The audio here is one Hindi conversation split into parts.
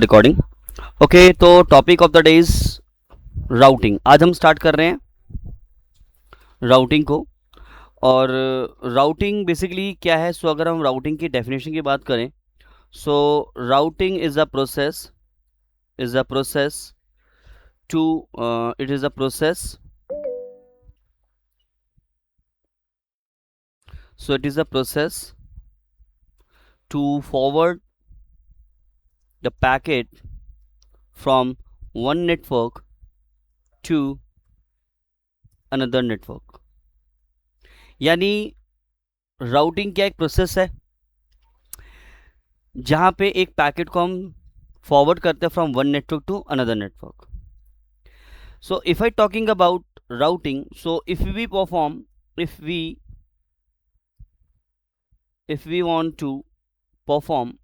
रिकॉर्डिंग। ओके, तो topic of the day is routing. आज हम स्टार्ट कर रहे हैं राउटिंग को। और राउटिंग बेसिकली क्या है? सो अगर हम राउटिंग की डेफिनेशन की बात करें, so routing is a process to it is a process so it is a process to forward the packet from one network to another network. यानी राउटिंग क्या एक प्रोसेस है जहां पे एक पैकेट को हम फॉरवर्ड करते हैं from one network to another network. So if I talking about routing, so if we want to perform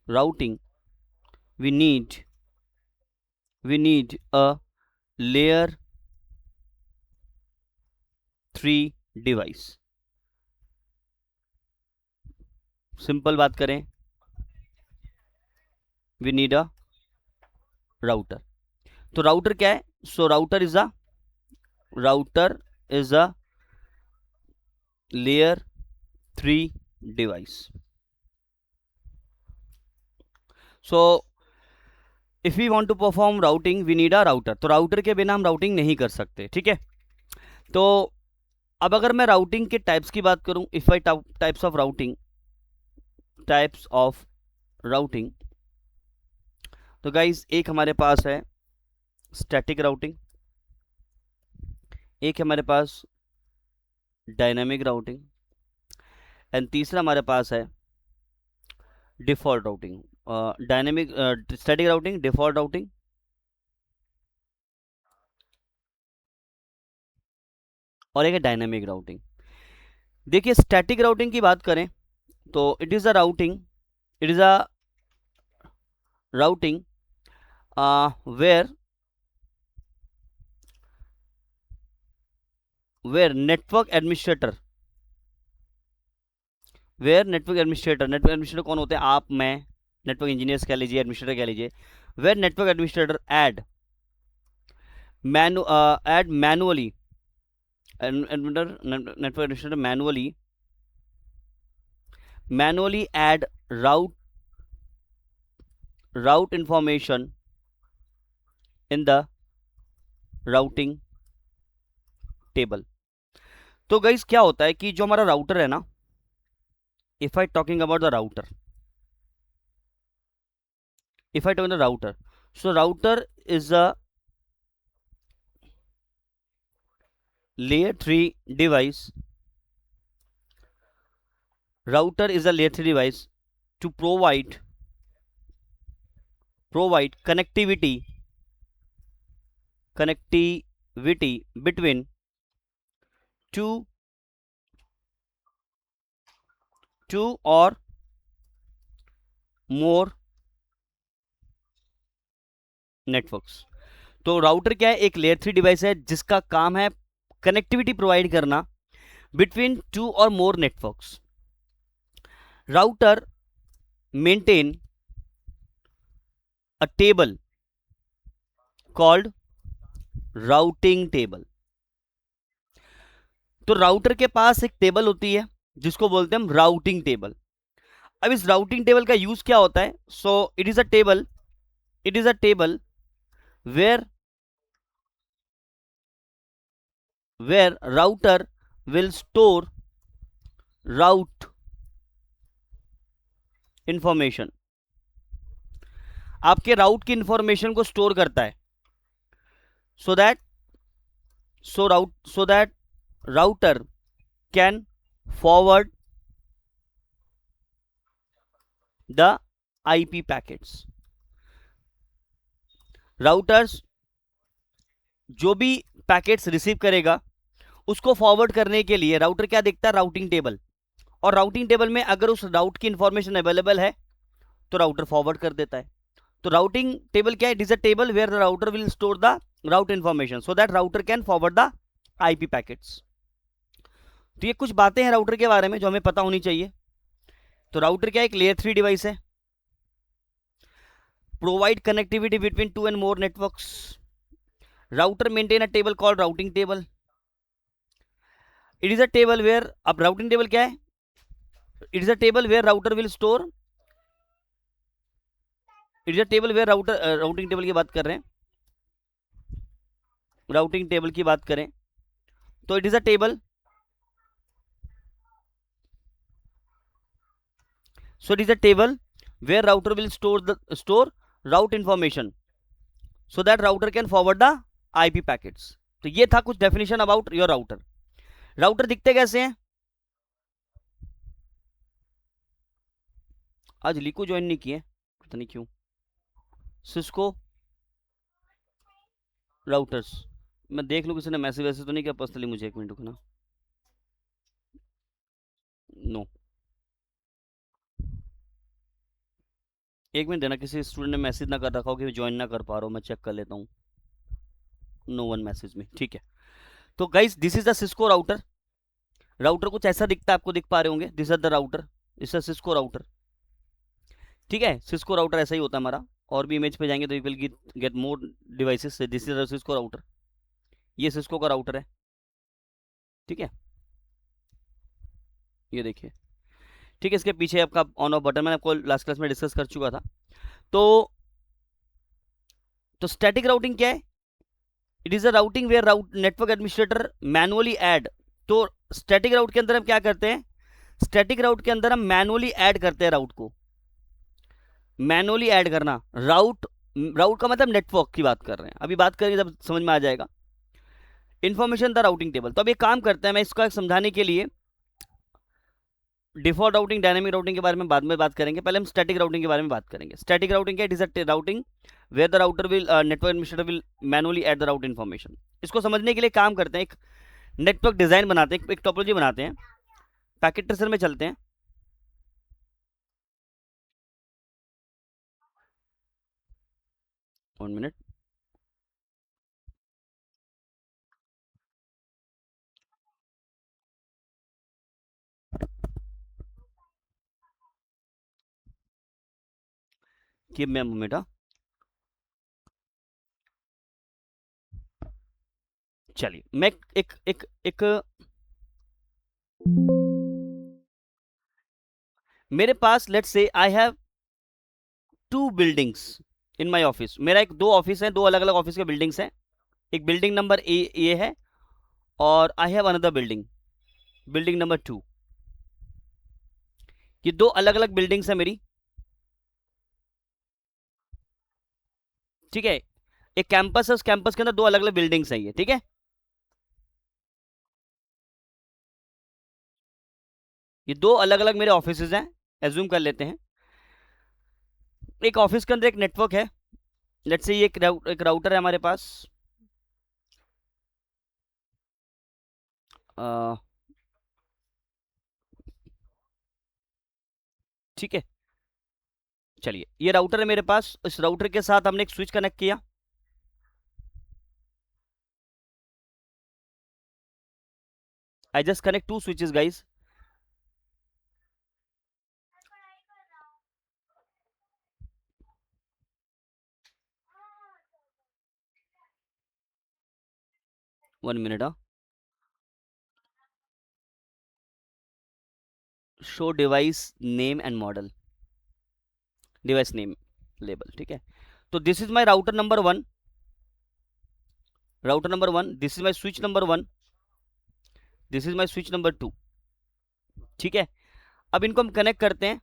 routing, we need a layer 3 device. Simple बात करें, we need a router. तो राउटर क्या है? सो router is a layer 3 device. So if we want to perform routing, we need a router. तो राउटर के बिना हम राउटिंग नहीं कर सकते, ठीक है? तो अब अगर मैं राउटिंग के टाइप्स की बात करूं, if I types of routing, तो गाइज एक हमारे पास है स्टैटिक राउटिंग, एक हमारे पास डायनामिक राउटिंग, एंड तीसरा हमारे पास है default routing. Dynamic static routing, default routing और एक है डायनामिक राउटिंग। देखिए स्टैटिक राउटिंग की बात करें तो it is a routing where network administrator कौन होते हैं? आप, मैं, नेटवर्क इंजीनियर्स कह लीजिए, एडमिनिस्ट्रेटर कह लीजिए। Where network administrator add manually network administrator manually add route information in the routing table. तो गाइस क्या होता है कि जो हमारा राउटर है ना, if I talking about the router, so router is a layer 3 device. Router is a layer 3 device to provide connectivity between two or more networks. तो राउटर क्या है? एक लेयर 3 डिवाइस है जिसका काम है कनेक्टिविटी प्रोवाइड करना बिटवीन 2 और more networks. Router maintain a table called routing table. तो राउटर के पास एक टेबल होती है जिसको बोलते हैं हम राउटिंग टेबल। अब इस राउटिंग टेबल का यूज क्या होता है? सो it is a table where router will store route information, आपके राउट की इंफॉर्मेशन को स्टोर करता है, so that router can forward the IP packets. Routers जो भी पैकेट्स रिसीव करेगा उसको फॉरवर्ड करने के लिए राउटर क्या देखता है? Routing table. और राउटिंग टेबल में अगर उस राउट की इंफॉर्मेशन अवेलेबल है तो राउटर फॉरवर्ड कर देता है। तो राउटिंग टेबल क्या है? It is a table where the router will store the route information so that router can forward the IP packets. तो ये कुछ बातें हैं राउटर के बारे में जो हमें पता होनी चाहिए। तो राउटर क्या एक लेयर 3 डिवाइस है provide connectivity between two and more networks. Router maintain a table called routing table. It is a table where, अब routing table क्या है? It is a table where router will store, it is a table where router routing table की बात कर रहे हैं, routing table की बात करें तो it is a table, so it is a table where router will store route information so that router can forward the IP packets. तो ये था कुछ definition about your router. Router दिखते कैसे हैं? आज लिको ज्वाइन नहीं किए, पता नहीं क्यों. सिस्को राउटर्स, मैं देख लूँ किसी ने मैसेज वैसे तो नहीं किया पर्सनली मुझे, एक मिनट रुकना. नो, एक मिनट देना, किसी स्टूडेंट ने मैसेज ना कर रखा हो कि ज्वाइन ना कर पा रहा हूँ, मैं चेक कर लेता हूँ. नो वन मैसेज में, ठीक है. तो guys this is the Cisco router. Router कुछ ऐसा दिखता है, आपको दिख पा रहे होंगे. दिस इज द राउटर, इस सिस्को राउटर. ठीक है, सिस्को राउटर ऐसा ही होता है हमारा. और भी इमेज पे जाएंगे तो you will get more devices. This is the Cisco router, ये सिस्को का राउटर है. ठीक है, ये देखिए. ठीक है, इसके पीछे आपका ऑन ऑफ बटन मैंने आपको लास्ट क्लास में डिस्कस कर चुका था. तो स्टैटिक राउटिंग क्या है? It is a routing where network administrator manually add. तो स्टैटिक राउट के अंदर हम क्या करते हैं? स्टैटिक राउट के अंदर हम मैनुअली ऐड करते हैं राउट को. मैनुअली ऐड करना, राउट का मतलब नेटवर्क की बात कर रहे हैं. अभी बात करेंगे तब समझ में आ जाएगा. Information the routing table. तो अब एक काम करते हैं, मैं इसका समझाने के लिए डिफॉल्ट राउटिंग, डायनामिक राउटिंग के बारे में बाद में बात करेंगे. पहले हम स्टैटिक राउटिंग के बारे में बात करेंगे. स्टैटिक राउटिंग क्या है? It is a routing where the router will network administrator will manually add the route information. इसको समझने के लिए काम करते हैं, एक नेटवर्क डिजाइन बनाते हैं, एक टोपोलॉजी बनाते हैं. पैकेट ट्रेसर में चलते हैं. One minute. Give me a moment. चलिए, मैं एक मेरे पास लेट्स से I have 2 buildings in my office. मेरा एक 2 ऑफिस है, 2 अलग अलग ऑफिस के बिल्डिंग्स हैं. एक बिल्डिंग नंबर ए है और I have another building number 2. ये 2 अलग अलग बिल्डिंग्स है मेरी. ठीक है, एक कैंपस है, उस कैंपस के अंदर 2 अलग अलग बिल्डिंग्स है ये. ठीक है, ये 2 अलग अलग मेरे ऑफिसेज हैं. एज्यूम कर लेते हैं एक ऑफिस के अंदर एक नेटवर्क है. लेट्स से ये एक राउटर है हमारे पास. ठीक है, चलिए, ये राउटर है मेरे पास. इस राउटर के साथ हमने एक स्विच कनेक्ट किया. I just connect 2 switches guys. One minute. Show device name and model, device name label. ठीक है, तो this is my router number 1. This is my switch number 1. This is my switch number 2. ठीक है, अब इनको हम कनेक्ट करते हैं.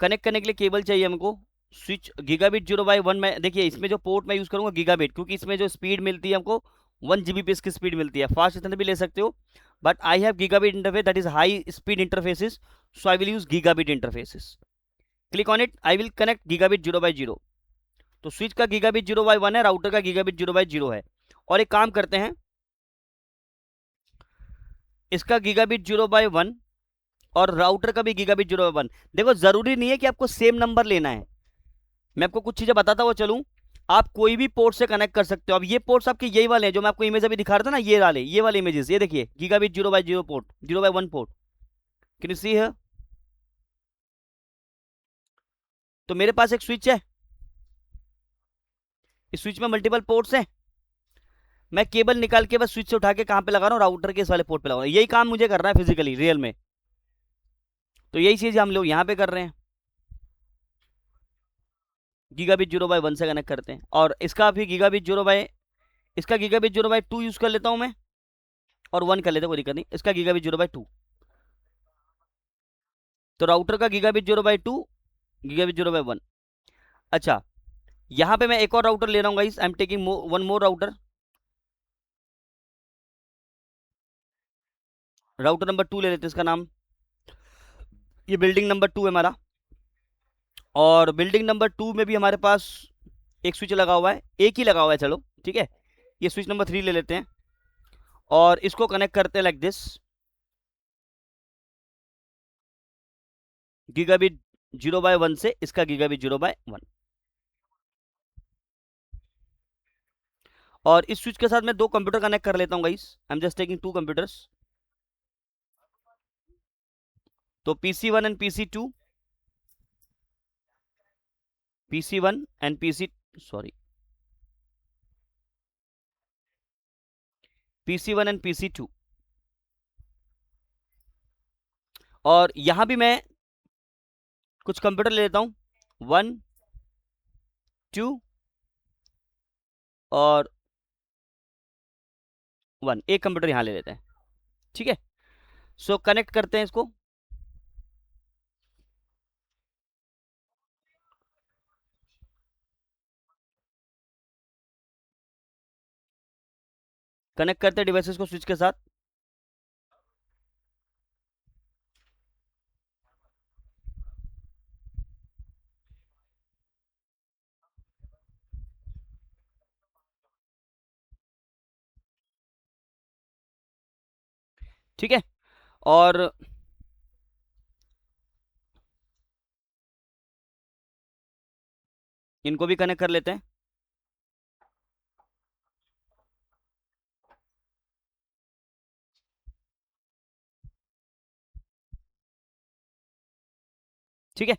कनेक्ट करने के लिए केबल चाहिए हमको. स्विच गीगाबिट 0/1 में. देखिए, इसमें जो पोर्ट मैं यूज करूंगा गीगाबिट, क्योंकि इसमें जो स्पीड मिलती है हमको 1 Gbps की स्पीड मिलती है. फास्ट इतना भी ले सकते हो, but I have gigabit interface, that is high speed interfaces, so I will use gigabit interfaces. Click on it, I will connect gigabit 0/0. तो स्विच का गीगाबिट 0/1 है, राउटर का गीगाबिट 0/0 है. और एक काम करते हैं, इसका गीगाबिट 0/1 और राउटर का भी गीगाबिट 0/1. देखो, जरूरी नहीं है कि आपको सेम नंबर लेना है. मैं आपको कुछ चीजें बताता हुआ चलूं. आप कोई भी पोर्ट से कनेक्ट कर सकते हो. अब ये पोर्ट्स आपके यही वाले हैं जो मैं आपको इमेज अभी दिखा रहा था ना, ये वाले इमेजेस. ये देखिए, gigabit 0/0 port, 0/1 port. Can you see here? तो मेरे पास एक स्विच है, इस स्विच में मल्टीपल पोर्ट्स हैं, मैं केबल निकाल के बस स्विच से उठा के कहां पे लगा रहा हूं, राउटर के इस वाले पोर्ट पे लगा रहा हूं। यही काम मुझे करना है फिजिकली रियल में, तो यही चीज हम लोग यहां पे कर रहे हैं, गीगाबिट 0/1 से कनेक्ट करते हैं। और इसका भी गीगाबिट 0/2 यूज कर लेता हूं मैं, और 1 कर लेते हैं, कोई दिक्कत नहीं। इसका गीगाबिट 0/2, तो राउटर का गीगाबिट 0/2, गीगाबिट 0/1। अच्छा, यहां पे मैं एक और राउटर ले रहा हूँ guys, I am taking one more router, router number 2 ले लेते हैं, इसका नाम, ये बिल्डिंग नंबर 2 है हमारा। और बिल्डिंग नंबर 2 में भी हमारे पास एक स्विच लगा हुआ है, एक ही लगा हुआ है, चलो ठीक है। ये स्विच नंबर 3 ले लेते हैं और इसको कनेक्ट करते हैं लाइक दिस, गीगाबिट 0/1 से इसका गीगाबिट 0/1। और इस स्विच के साथ मैं 2 कंप्यूटर कनेक्ट कर लेता हूँ guys, I am just taking 2 computers, तो PC1 and PC2, PC1 and PC1 and PC2। और यहां भी मैं कुछ कंप्यूटर ले लेता हूं, 1 2 और 1, एक कंप्यूटर यहां ले लेते हैं, ठीक है। सो कनेक्ट करते हैं इसको, कनेक्ट करते हैं डिवाइसेस को स्विच के साथ। ठीक है, और इनको भी कनेक्ट कर लेते हैं। ठीक है,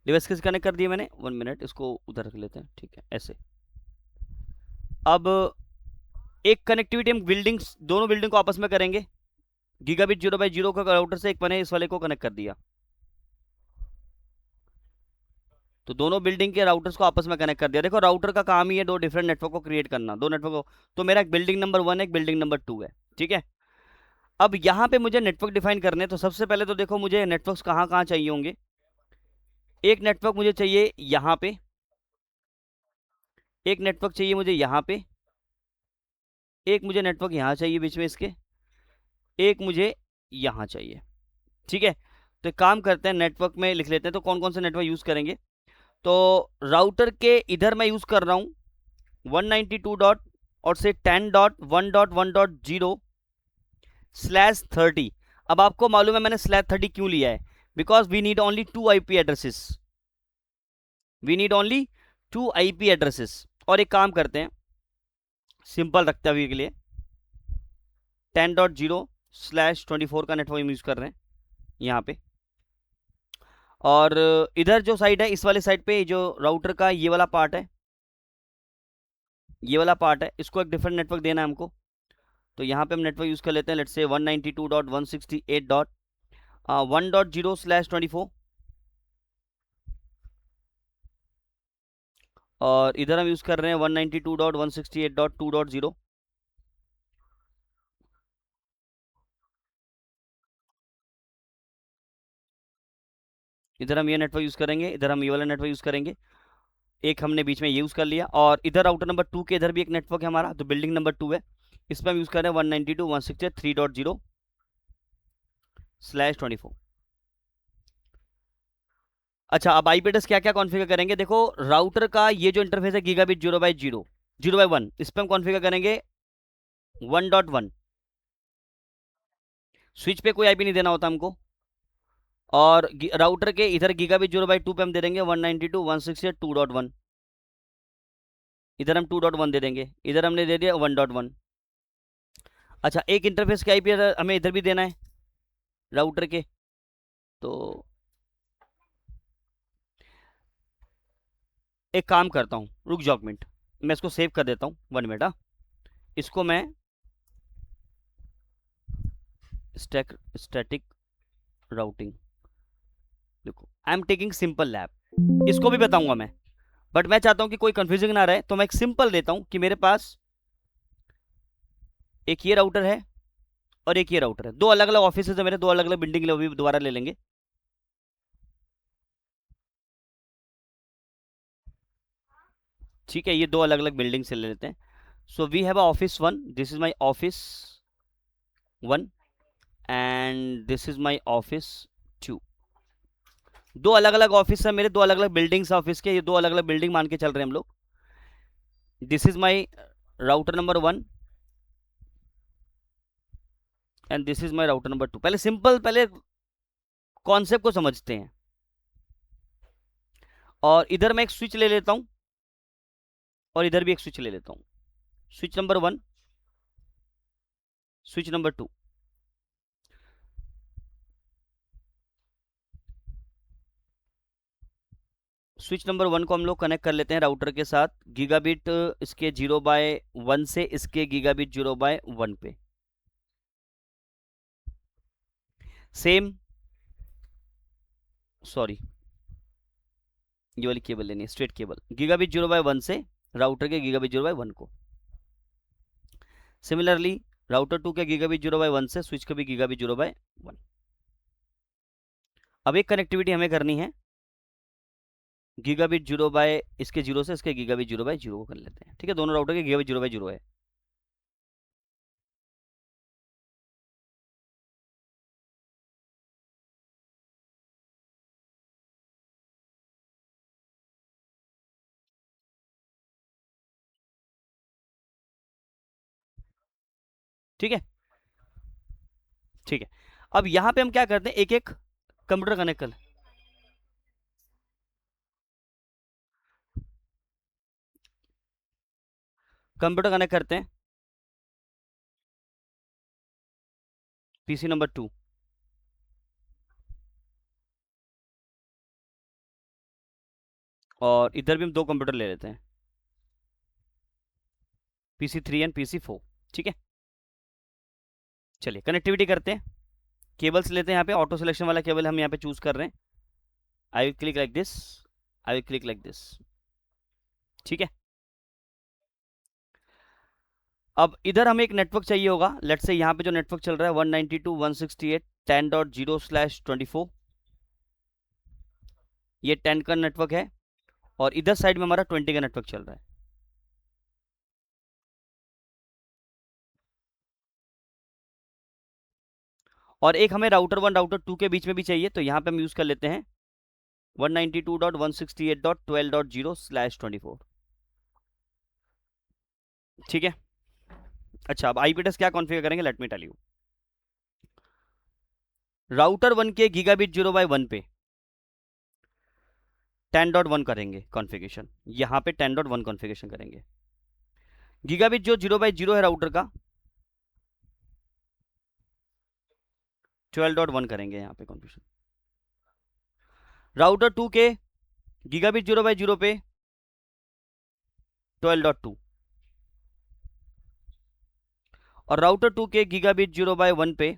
डिवाइस के कनेक्ट कर दिए मैंने, 1 मिनट, इसको उधर रख लेते हैं, ठीक है ऐसे। अब एक कनेक्टिविटी हम बिल्डिंग्स, दोनों बिल्डिंग को आपस में करेंगे, गीगाबिट 0/0 का राउटर से एक मैंने इस वाले को कनेक्ट कर दिया, तो दोनों बिल्डिंग के राउटर्स को आपस में कनेक्ट कर दिया। देखो राउटर का काम ही है 2 डिफरेंट नेटवर्क को क्रिएट करना, 2 नेटवर्क को, तो मेरा एक बिल्डिंग नंबर 1 है, एक बिल्डिंग नंबर 2 है, ठीक है। अब यहाँ पे मुझे नेटवर्क डिफाइन करने हैं, तो सबसे पहले तो देखो मुझे नेटवर्क्स कहाँ कहाँ चाहिए होंगे। एक नेटवर्क मुझे चाहिए यहाँ पे, एक नेटवर्क चाहिए मुझे यहाँ पे, एक मुझे नेटवर्क यहाँ चाहिए बीच में इसके, एक मुझे यहाँ चाहिए, ठीक है। तो एक काम करते हैं, नेटवर्क में लिख लेते हैं, तो कौन कौन से नेटवर्क यूज़ करेंगे। तो राउटर के इधर मैं यूज़ कर रहा हूँ 192 डॉट और से 10.1.1.0/30। अब आपको मालूम है मैंने /30 क्यों लिया है, because we need only 2 IP addresses, we need only 2 IP addresses. और एक काम करते हैं, सिंपल रखते हैं अभी के लिए, 10.0/24 का नेटवर्क यूज कर रहे हैं यहाँ पे। और इधर जो साइड है, इस वाले साइड पे जो राउटर का ये वाला पार्ट है, ये वाला पार्ट है, इसको एक डिफरेंट नेटवर्क देना है हमको। तो यहाँ पे हम नेटवर्क यूज कर लेते हैं, लेट्स से 192.168.1.0/24। और इधर हम यूज कर रहे हैं 192.168.2.0। इधर हम ये नेटवर्क यूज करेंगे, इधर हम ये वाला नेटवर्क यूज करेंगे, एक हमने बीच में ये यूज कर लिया। और इधर राउटर नंबर 2 के इधर भी एक नेटवर्क है हमारा, तो बिल्डिंग नंबर 2 है, इस पर हम यूज कर रहे हैं 192.168.3.0/24। अच्छा, अब आईपी एड्रेस क्या क्या कॉन्फ़िगर करेंगे, देखो राउटर का ये जो इंटरफेस है गीगाबिट 0/0 इस पर हम कॉन्फ़िगर करेंगे 1.1, स्विच पे कोई आईपी नहीं देना होता हमको। और राउटर के इधर गीगाबिट 0/2 पे हम दे देंगे 192.168.2.1, इधर हम 2.1 दे देंगे, इधर हमने दे दिया 1.1। अच्छा, एक इंटरफेस के आईपी हमें इधर भी देना है राउटर के, तो एक काम करता हूँ, रुक जाओ एक मिनट, मैं इसको सेव कर देता हूँ, 1 मिनट। इसको मैं स्टैटिक राउटिंग, देखो I am taking simple lab, इसको भी बताऊंगा मैं, बट मैं चाहता हूं कि कोई कंफ्यूजिंग ना रहे, तो मैं एक सिंपल देता हूं कि मेरे पास एक ये राउटर है और एक ये राउटर है, दो अलग अलग ऑफिस है मेरे, दो अलग अलग बिल्डिंग ले, दोबारा ले लेंगे। ठीक है, ये दो अलग अलग बिल्डिंग से ले लेते हैं। So we have office 1, this is my office 1 and this is my office 2। दो अलग अलग ऑफिस है मेरे, दो अलग अलग बिल्डिंग्स ऑफिस के, ये दो अलग अलग बिल्डिंग मान के चल रहे हैं हम लोग। This is my router number 1 and this is my router number 2। पहले सिंपल, पहले कॉन्सेप्ट को समझते हैं। और इधर मैं एक स्विच ले लेता हूं और इधर भी एक स्विच ले लेता हूं, switch number 1, switch number 2। Switch number 1 को हम लोग कनेक्ट कर लेते हैं राउटर के साथ, गीगाबिट इसके 0/1 से इसके गीगाबिट 0/1 पे। सेम, सॉरी ये वाली केबल लेनी है, स्ट्रेट केबल, गीगाबिट 0/1 से राउटर के गीगाबिट 0/1 को। सिमिलरली राउटर 2 के गीगाबिट 0/1 से स्विच का भी गीगाबिट 0/1। अब एक कनेक्टिविटी हमें करनी है, गीगाबिट 0 बाय इसके 0 से इसके गीगाबिट 0/0 को कर लेते हैं। ठीक है, दोनों राउटर के गीगाबिट 0/0 है। ठीक है, ठीक है। अब यहां पे हम क्या करते हैं, एक एक कंप्यूटर कनेक्ट कर, कंप्यूटर कनेक्ट करते हैं, पीसी नंबर 2, और इधर भी हम दो कंप्यूटर ले लेते हैं, पीसी 3 एंड पीसी 4। ठीक है, चलिए कनेक्टिविटी करते हैं। केबल्स लेते हैं, यहाँ पे ऑटो सिलेक्शन वाला केबल हम यहाँ पे चूज कर रहे हैं। I will click like this, I will click like this. ठीक है, अब इधर हमें एक नेटवर्क चाहिए होगा, लेट्स से यहाँ पे जो नेटवर्क चल रहा है 192.168.10.0/24, ये 10 का नेटवर्क है, और इधर साइड में हमारा 20 का नेटवर्क चल रहा है। और एक हमें राउटर 1 राउटर 2 के बीच में भी चाहिए, तो यहाँ पे हम यूज कर लेते हैं 192.168.12.0/24। ठीक है, अच्छा अब आईपी एड्रेस क्या कॉन्फ़िगर करेंगे, let me tell you. Router 1 के गीगाबिट 0/1 पे 10.1 करेंगे कॉन्फ़िगरेशन, यहाँ पे 10.1 कॉन्फ़िगरेशन करेंगे। गीगाबिट जो 0/0 है राउटर का, 12.1 करेंगे यहाँ पे कॉन्फ़िगरेशन। राउटर 2 के गीगाबिट 0/0 पे 12.2, और राउटर 2 के गीगाबिट 0/1 पे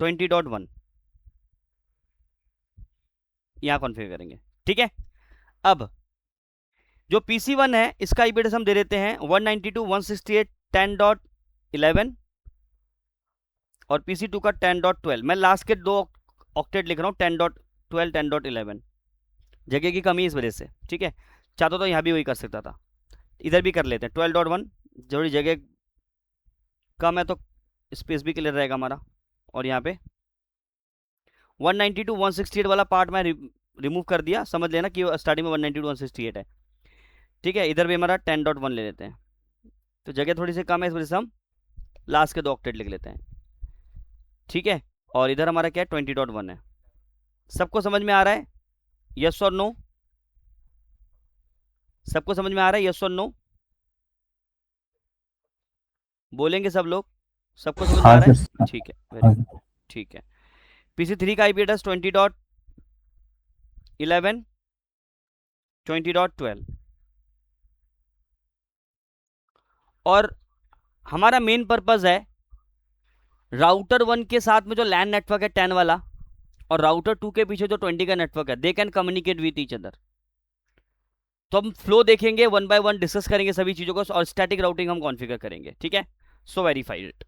20.1 यहाँ कॉन्फ़िगर करेंगे। ठीक है, अब जो PC1 है इसका आईपी एड्रेस हम दे देते हैं 192.168.10.11, और PC2 का 10.12। मैं लास्ट के दो ऑक्टेट लिख रहा हूँ, 10.12 10.11, जगह की कमी इस वजह से। ठीक है, चाहता तो यहाँ भी वही कर सकता था, इधर भी कर लेते हैं 12.1, थोड़ी जगह कम है तो स्पेस भी क्लियर रहेगा हमारा। और यहाँ पे 192.168 वाला पार्ट मैं रिमूव कर दिया, समझ लेना कि स्टार्टिंग में 192.168 है। ठीक है, इधर भी हमारा 10.1 ले लेते हैं, तो जगह थोड़ी सी कम है, इस वजह से हम लास्ट के दो ऑक्टेट लिख लेते हैं। ठीक है, और इधर हमारा क्या है 20.1 है। सबको समझ में आ रहा है, यस और नो? सबको समझ में आ रहा है, यस और नो? बोलेंगे सब लोग, सबको समझ में आ हाँ रहा है? सर। ठीक है, वेरी गुड। ठीक है, PC3 का आईपी एड्रेस 20.1 11 20.12। और हमारा मेन पर्पज है राउटर 1 के साथ में जो लैन नेटवर्क है 10 वाला, और राउटर 2 के पीछे जो 20 का नेटवर्क है, they can communicate with each other. तो हम फ्लो देखेंगे, वन बाय वन डिस्कस करेंगे सभी चीजों को, और स्टैटिक राउटिंग हम कॉन्फ़िगर करेंगे, ठीक है। सो वेरीफाइड इट।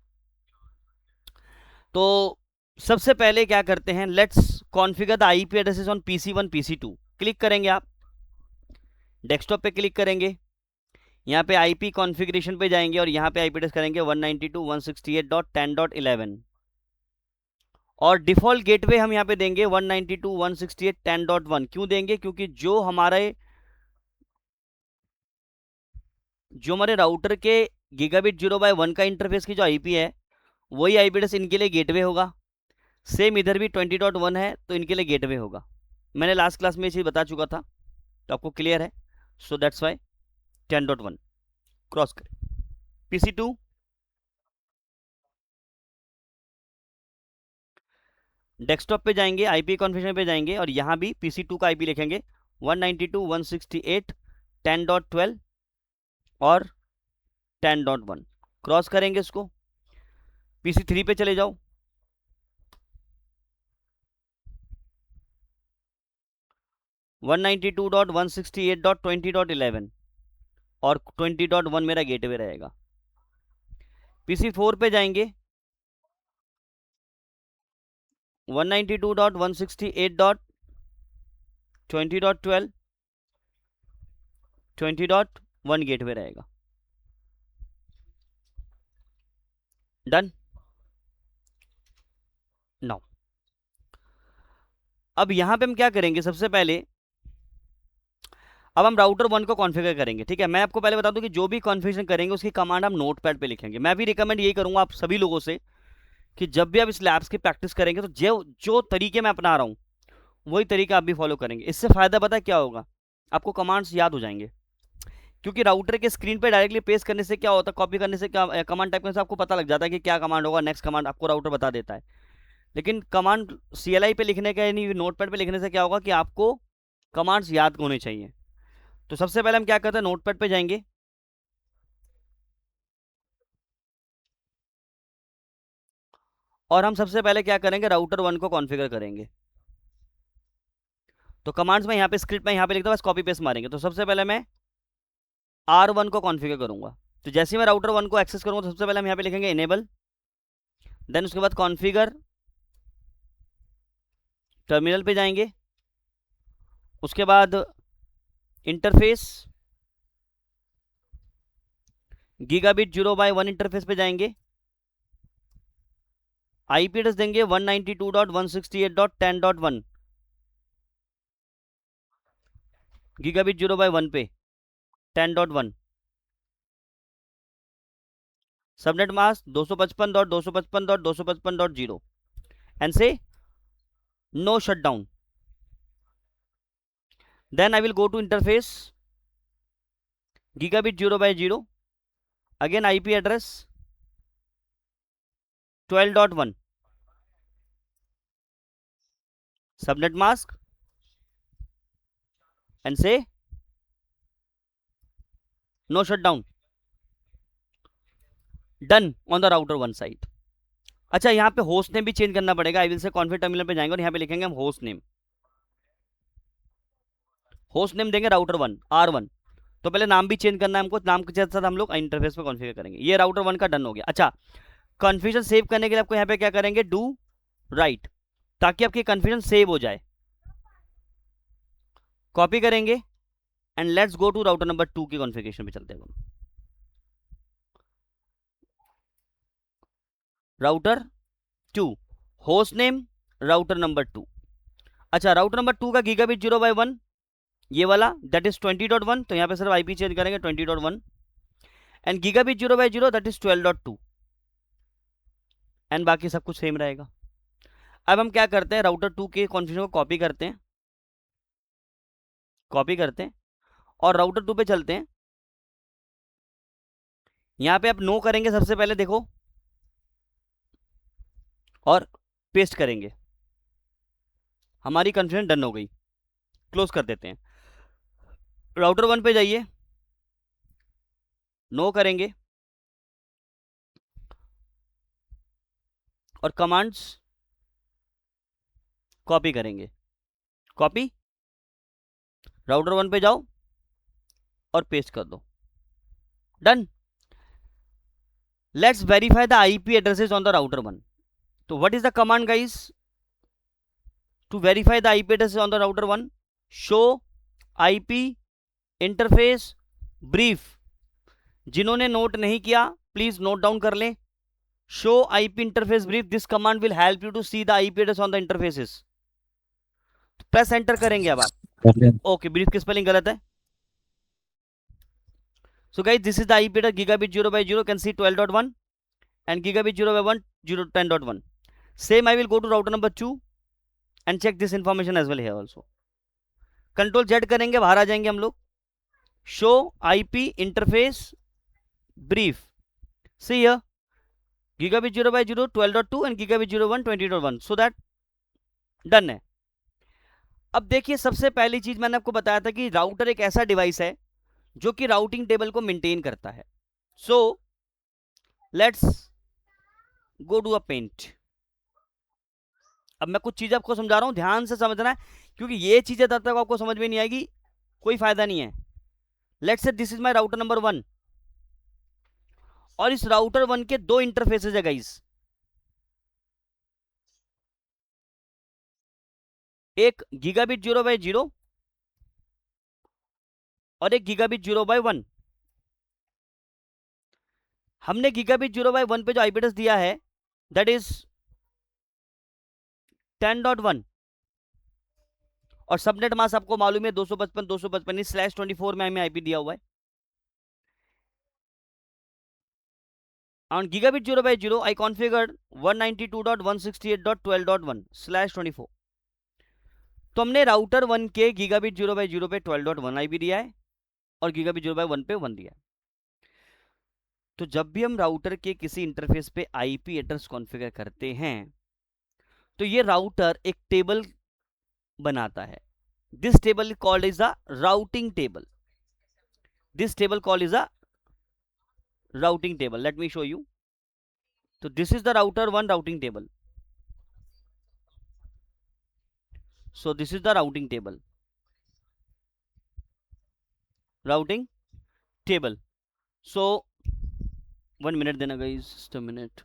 तो सबसे पहले क्या करते हैं, let's configure the IP addresses on PC1 PC2। Click करेंगे आप, डेस्कटॉप पे क्लिक करेंगे, यहाँ पे आईपी कॉन्फ़िगरेशन पे जाएंगे और यहाँ पे आईपी एड्रेस करेंगे 192.168.10.11, और डिफॉल्ट गेटवे हम यहाँ पे देंगे 192.168.10.1। क्यों देंगे, क्योंकि जो हमारे राउटर के गीगाबिट 0/1 का इंटरफेस की जो आईपी है, वही आईपी एड्रेस इनके लिए गेटवे होगा। सेम इधर भी 20.1 है तो इनके लिए गेटवे होगा। मैंने लास्ट क्लास में ये चीज़ बता चुका था, तो आपको क्लियर है। सो दैट्स वाई 10.1 क्रॉस करें। PC2 डेस्कटॉप पे जाएंगे, आईपी कॉन्फ़िगरेशन पे जाएंगे और यहाँ भी PC2 का आईपी लिखेंगे 192.168.10.12 और 10.1 क्रॉस करेंगे इसको। PC3 पे चले जाओ, 192.168.20.11 और 20.1 मेरा गेटवे रहेगा। PC4 पे जाएंगे, 192.168.20.12 20.1 गेटवे रहेगा। डन। नाउ अब यहां पे हम क्या करेंगे, सबसे पहले अब हम राउटर 1 को कॉन्फ़िगर करेंगे, ठीक है। मैं आपको पहले बता दूं कि जो भी कॉन्फ़िगरेशन करेंगे उसकी कमांड हम नोटपैड पे लिखेंगे। मैं भी रिकमेंड यही करूंगा आप सभी लोगों से कि जब भी आप इस लैब्स की प्रैक्टिस करेंगे तो जो जो तरीके मैं अपना रहा हूं वही तरीका आप भी फॉलो करेंगे। इससे फायदा पता क्या होगा, आपको कमांड्स याद हो जाएंगे। क्योंकि राउटर के स्क्रीन पे डायरेक्टली पेस्ट करने से क्या होता है, कॉपी करने से क्या, कमांड टाइप करने से आपको पता लग जाता है कि क्या कमांड होगा, नेक्स्ट कमांड आपको राउटर बता देता है। लेकिन कमांड CLI पे लिखने का यानी नोटपैड पे लिखने से क्या होगा कि आपको कमांड्स याद होने चाहिए। तो सबसे पहले हम क्या करते हैं, नोटपैड पे जाएंगे और हम सबसे पहले क्या करेंगे, राउटर 1 को कॉन्फ़िगर करेंगे। तो कमांड्स में यहाँ पे स्क्रिप्ट में यहाँ पे लिखता हूँ, बस कॉपी पेस्ट मारेंगे। तो सबसे पहले मैं R1 को कॉन्फ़िगर करूंगा। तो जैसे ही मैं राउटर 1 को एक्सेस करूंगा तो सबसे पहले हम यहाँ पे लिखेंगे इनेबल, देन उसके बाद कॉन्फ़िगर, टर्मिनल पे जाएंगे, उसके बाद इंटरफेस, गीगाबिट 0/1 इंटरफेस पे जाएंगे, आईपी एड्रेस देंगे 192.168.10.1 गीगाबिट 0/1 पे 10.1, सबनेट मास्क 255.255.255.0 एंड से no shutdown. Then I will go to interface, gigabit 0/0, again IP address 12.1, subnet mask and say no shutdown, done on the router 1 side। अच्छा, यहाँ पे होस्ट नेम भी चेंज करना पड़ेगा। I will say config terminal पे जाएंगे और यहाँ पे लिखेंगे हम होस्ट नेम। होस्ट नेम देंगे राउटर 1 R1। तो पहले नाम भी चेंज करना है हमको, नाम के साथ हम लोग इंटरफेस पे कॉन्फ़िगर करेंगे। ये राउटर 1 का डन हो गया। अच्छा, कन्फ्यूजन सेव करने के लिए आपको यहाँ पे क्या करेंगे, डू राइट, ताकि आपकी कन्फ्यूजन सेव हो जाए। कॉपी करेंगे and let's go to router number 2 की कॉन्फ़िगरेशन पे चलते हैं। Router 2, host name router number 2। अच्छा, राउटर नंबर 2 का गीगाबिट 0/1 ये वाला, दैट इज 20.1। तो यहाँ पे सिर्फ आईपी चेंज करेंगे 20.1 and gigabit 0/0 that is 12.2 and बाकी सब कुछ सेम रहेगा। अब हम क्या करते हैं, राउटर 2 के कॉन्फ़िगरेशन को कॉपी करते हैं, और राउटर 2 पे चलते हैं। यहाँ पे आप नो करेंगे सबसे पहले, देखो, और पेस्ट करेंगे। हमारी कन्फ्यूजन डन हो गई। क्लोज कर देते हैं। राउटर 1 पे जाइए, नो करेंगे और कमांड्स कॉपी करेंगे। कॉपी, राउटर 1 पे जाओ और पेस्ट कर दो। Done. Let's verify the IP addresses on the router 1। तो what is the command guys to verify the IP addresses on the router 1? Show IP interface brief. जिन्होंने नोट नहीं किया प्लीज नोट डाउन कर लें। Show IP interface brief, this command will help you to see the IP address on the interfaces. Press enter करेंगे अब आप। ओके, ब्रीफ की स्पेलिंग गलत है। So guys, this is the IP address gigabit 0 by 0, can see 12.1 and gigabit 0 by 1 10.1. Same I will go to router number 2 and check this information as well here also. Control Z करेंगे, बाहर आ जाएंगे हम लोग। Show IP interface brief. See here, gigabit 0 by 0 12.2 and gigabit 0 1 20.1. So that done है। अब देखिए, सबसे पहली चीज मैंने आपको बताया था कि राउटर एक ऐसा डिवाइस है जो कि राउटिंग टेबल को मेंटेन करता है। So let's go to a paint. अब मैं कुछ चीजें आपको समझा रहा हूं, ध्यान से समझना है, क्योंकि ये चीजें तब तक आपको समझ में नहीं आएगी कोई फायदा नहीं है। Let's say this is my router number 1 और इस राउटर 1 के दो इंटरफेसेस है गाइस। एक गीगाबिट 0 by 0 और एक गीगाबिट 0 by 1। हमने गीगाबिट 0 by 1 पे जो आईपी एड्रेस दिया है दैट इज 10.1 और सबनेट मास्क आपको मालूम है 255.255/24 में हमें आईपी दिया हुआ है। On gigabit 0 by 0 I configured 192.168.12.1/24। तो हमने राउटर 1 के गीगाबिट 0 by 0 पे 12.1 आईपी दिया है और गीगाबिट 0 by 1 पे 1 दिया है। तो जब भी हम राउटर के किसी इंटरफेस पे आईपी एड्रेस कॉन्फ़िगर करते हैं तो ये राउटर एक टेबल बनाता है। This table called is the routing table. This table called is the routing table. Let me show you. तो this is the router 1 routing table. So this is the routing table. Routing table. So 1 minute देना guys, just a minute.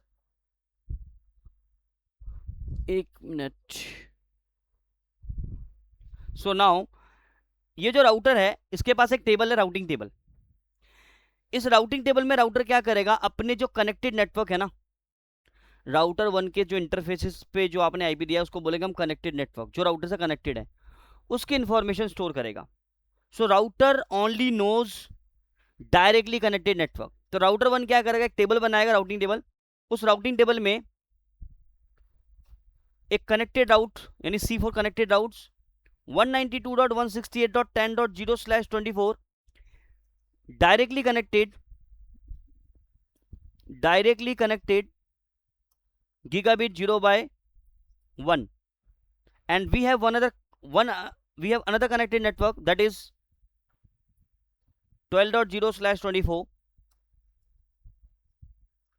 1 minute. So now ये जो राउटर है इसके पास एक टेबल है, राउटिंग टेबल। इस राउटिंग टेबल में राउटर क्या करेगा, अपने जो कनेक्टेड नेटवर्क है ना, राउटर 1 के जो इंटरफेसेस पे जो आपने आईपी दिया है उसको बोलेगा हम कनेक्टेड नेटवर्क, जो राउटर से कनेक्टेड है उसकी इंफॉर्मेशन स्टोर करेगा। So router only knows directly connected network. तो राउटर 1 क्या करेगा, एक टेबल बनाएगा, राउटिंग टेबल। उस राउटिंग टेबल में एक कनेक्टेड राउट यानी C4 connected routes 192.168.10.0/24 directly connected gigabit 0 by 1 and we have another connected network that is 12.0/24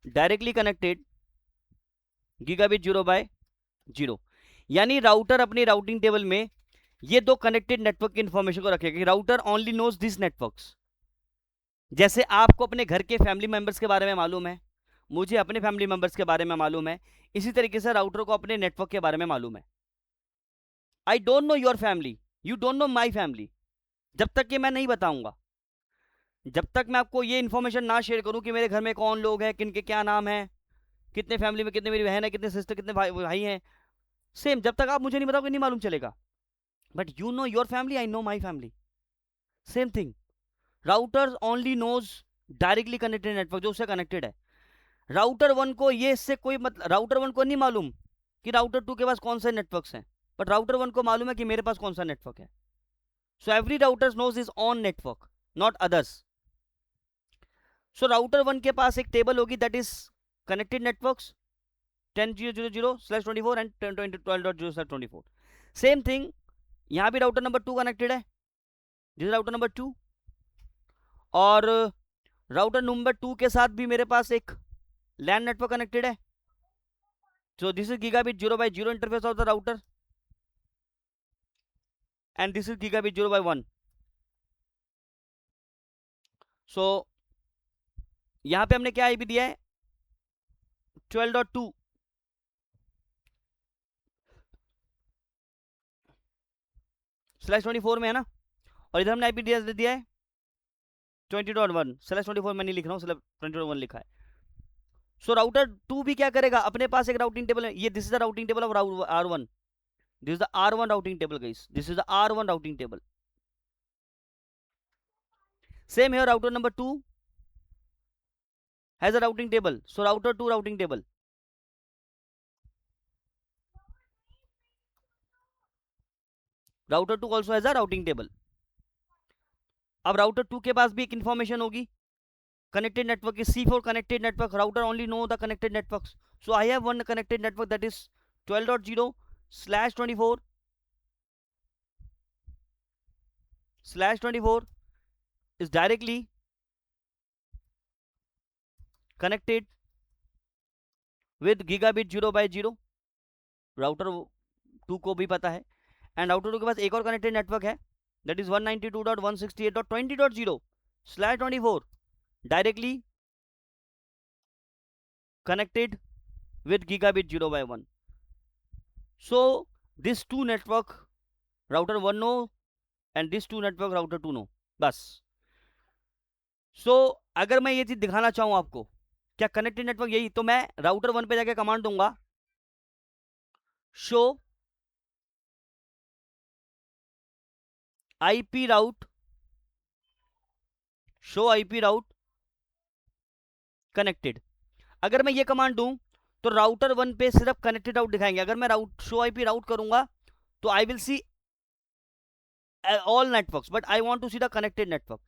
directly connected gigabit 0 by 0। यानी राउटर अपनी राउटिंग टेबल में ये दो कनेक्टेड नेटवर्क की इंफॉर्मेशन को रखेगा। Router only knows this networks. जैसे आपको अपने घर के फैमिली मेंबर्स के बारे में मालूम है, मुझे अपने फैमिली मेंबर्स के बारे में मालूम है, इसी तरीके से राउटर को अपने नेटवर्क के बारे में मालूम है। I don't know your family, you don't know my family. जब तक कि मैं नहीं बताऊंगा, जब तक मैं आपको ये इंफॉर्मेशन ना शेयर करूं कि मेरे घर में कौन लोग हैं, किनके क्या नाम है, कितने फैमिली में कितने मेरी बहन है, कितने सिस्टर, कितने भाई हैं, सेम जब तक आप मुझे नहीं बताओगे नहीं मालूम चलेगा। But you know your family, I know my family, same thing. Router only knows directly connected network, जो उससे कनेक्टेड है। राउटर 1 को ये इससे कोई मतलब, राउटर 1 को नहीं मालूम कि राउटर 2 के पास कौन से नेटवर्क्स हैं, बट राउटर 1 को मालूम है कि मेरे पास कौन सा नेटवर्क है। So every router knows is on network, not others. So router 1 के पास एक टेबल होगी that is connected networks 10.0.0/24 and 12.0/24। Same thing यहां भी राउटर नंबर 2 कनेक्टेड है, दिस राउटर नंबर 2, और राउटर नंबर 2 के साथ भी मेरे पास एक लैन नेटवर्क कनेक्टेड है। So this is gigabit 0x0 interface of the router and this is gigabit 0x1। सो यहां पे हमने क्या आईपी दिया है, 12.2 /24 में है ना, और इधर हमने आईपी दिया है 20.1 /24 में नहीं लिख रहा हूँ, 20.1 लिखा है। सो राउटर 2 भी क्या करेगा, अपने पास एक राउटिंग टेबल है, ये this is the routing table of R1, this is the R1 routing table guys, this is the R1 routing table. Same here router number 2 has a routing table, so router 2 routing table, router 2 also has a routing table। अब राउटर 2 के पास भी एक इंफॉर्मेशन होगी, connected network is C4 connected network, router only know the connected networks, so I have one connected network that is 12.0/24 is directly connected with gigabit 0x0, router 2 को भी पता है, एंड राउटर 2 के पास एक और कनेक्टेड नेटवर्क है, that is 192.168.20.0/24 directly connected with gigabit 0x1। so this two network router 1 know and this two network router 2 know, बस। so अगर मैं ये चीज दिखाना चाहूं आपको, क्या कनेक्टेड नेटवर्क यही, तो मैं राउटर 1 पे जाके कमांड दूंगा शो आईपी राउट, शो आईपी राउट कनेक्टेड। अगर मैं ये कमांड दूं तो राउटर 1 पे सिर्फ कनेक्टेड राउट दिखाएंगे। अगर मैं शो आईपी राउट करूंगा तो I will see all networks, but I want to see the connected network,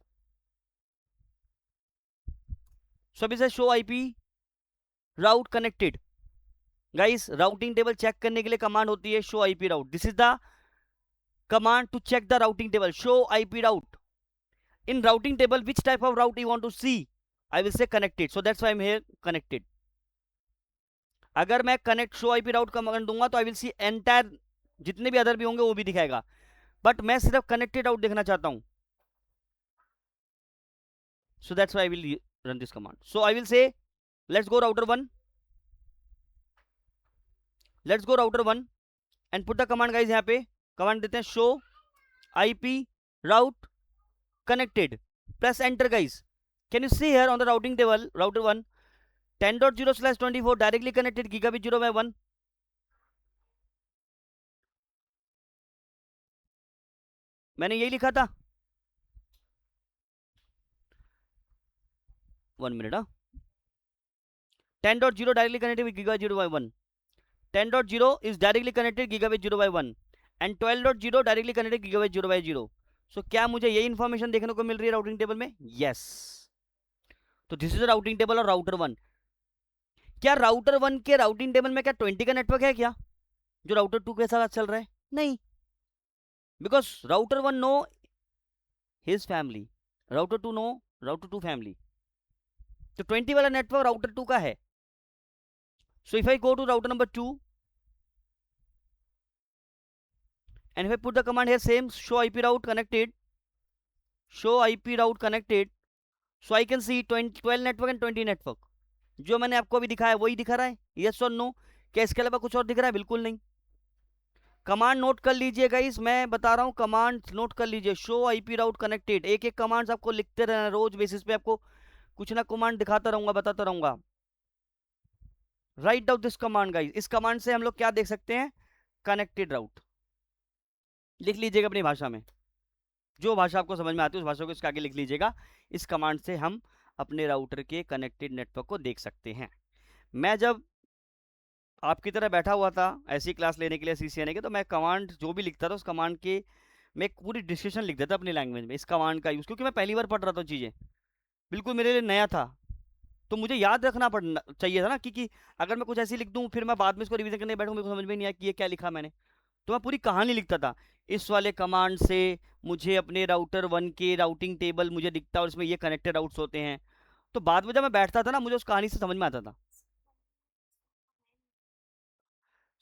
so अभी से show IP route connected। guys routing table check करने के लिए कमांड होती है show IP route, this is the command to check the routing table, show IP route। in routing table which type of route you want to see, I will say connected, so that's why I'm here connected। अगर मैं connect show IP route command दूंगा तो I will see entire, जितने भी अदर भी होंगे वो भी दिखाएगा, बट मैं सिर्फ कनेक्टेड आउट देखना चाहता हूं, so that's why I will run this command। so I will say let's go router 1, let's go router 1 and put the command guys। यहाँ पे कमांड देते हैं show IP route connected, press enter guys। can you see here on the routing table router 1 10.0/24 directly connected gigabit 0x1, मैंने यही लिखा था, 1 minute 10.0 directly connected with gigabit 0x1, 10.0 is directly connected gigabit 0x1 and 12.0 directly connected gigabit 0x0। so क्या मुझे यही इंफॉर्मेशन देखने को मिल रही है राउटिंग टेबल में, यस। तो दिस इज राउटिंग टेबल और राउटर 1। क्या राउटर 1 के राउटिंग टेबल में क्या 20 का नेटवर्क है क्या जो राउटर 2 के साथ चल रहा है, नहीं, because router 1 know his family, router 2 know router 2 family, तो 20 वाला नेटवर्क राउटर 2 का है। so if I go to router number 2 and if I put the command here same show IP route connected, show IP route connected, so I can see 12 network and 20 network, जो मैंने आपको अभी दिखाया वही दिखा रहा है, yes or no, क्या इसके अलावा कुछ और दिख रहा है, बिल्कुल नहीं। कमांड नोट कर लीजिए गाइस, मैं बता रहा हूं कमांड नोट कर लीजिए, शो आईपी राउट कनेक्टेड, एक एक कमांड्स आपको लिखते रहना, रोज बेसिस पे आपको कुछ ना कमांड दिखाता रहूंगा, बताता रहूंगा। Write down this command guys, इस कमांड से हम लोग क्या देख सकते हैं, कनेक्टेड राउट लिख लीजिएगा अपनी भाषा में, जो भाषा आपको समझ में आती है उस भाषा को इसके आगे लिख लीजिएगा। इस कमांड से हम अपने राउटर के कनेक्टेड नेटवर्क को देख सकते हैं। मैं जब आपकी तरह बैठा हुआ था ऐसी क्लास लेने के लिए CCNA के, तो मैं कमांड जो भी लिखता था उस कमांड के मैं एक पूरी डिस्क्रिप्शन लिख देता अपनी लैंग्वेज में, इस कमांड का यूज़, क्योंकि मैं पहली बार पढ़ रहा था चीज़ें, बिल्कुल मेरे लिए नया था, तो मुझे याद रखना पड़ना चाहिए था ना, क्योंकि अगर मैं कुछ ऐसी लिख दूँ फिर मैं बाद में इसको रिवीजन करने बैठूँ, मेरे को समझ में नहीं आया कि ये क्या लिखा मैंने, तो मैं पूरी कहानी लिखता था, इस वाले कमांड से मुझे अपने राउटर 1 के राउटिंग टेबल मुझे दिखता है और इसमें ये कनेक्टेड राउट्स होते हैं। तो बाद में जब मैं बैठता था ना, मुझे उस कहानी से समझ में आता था।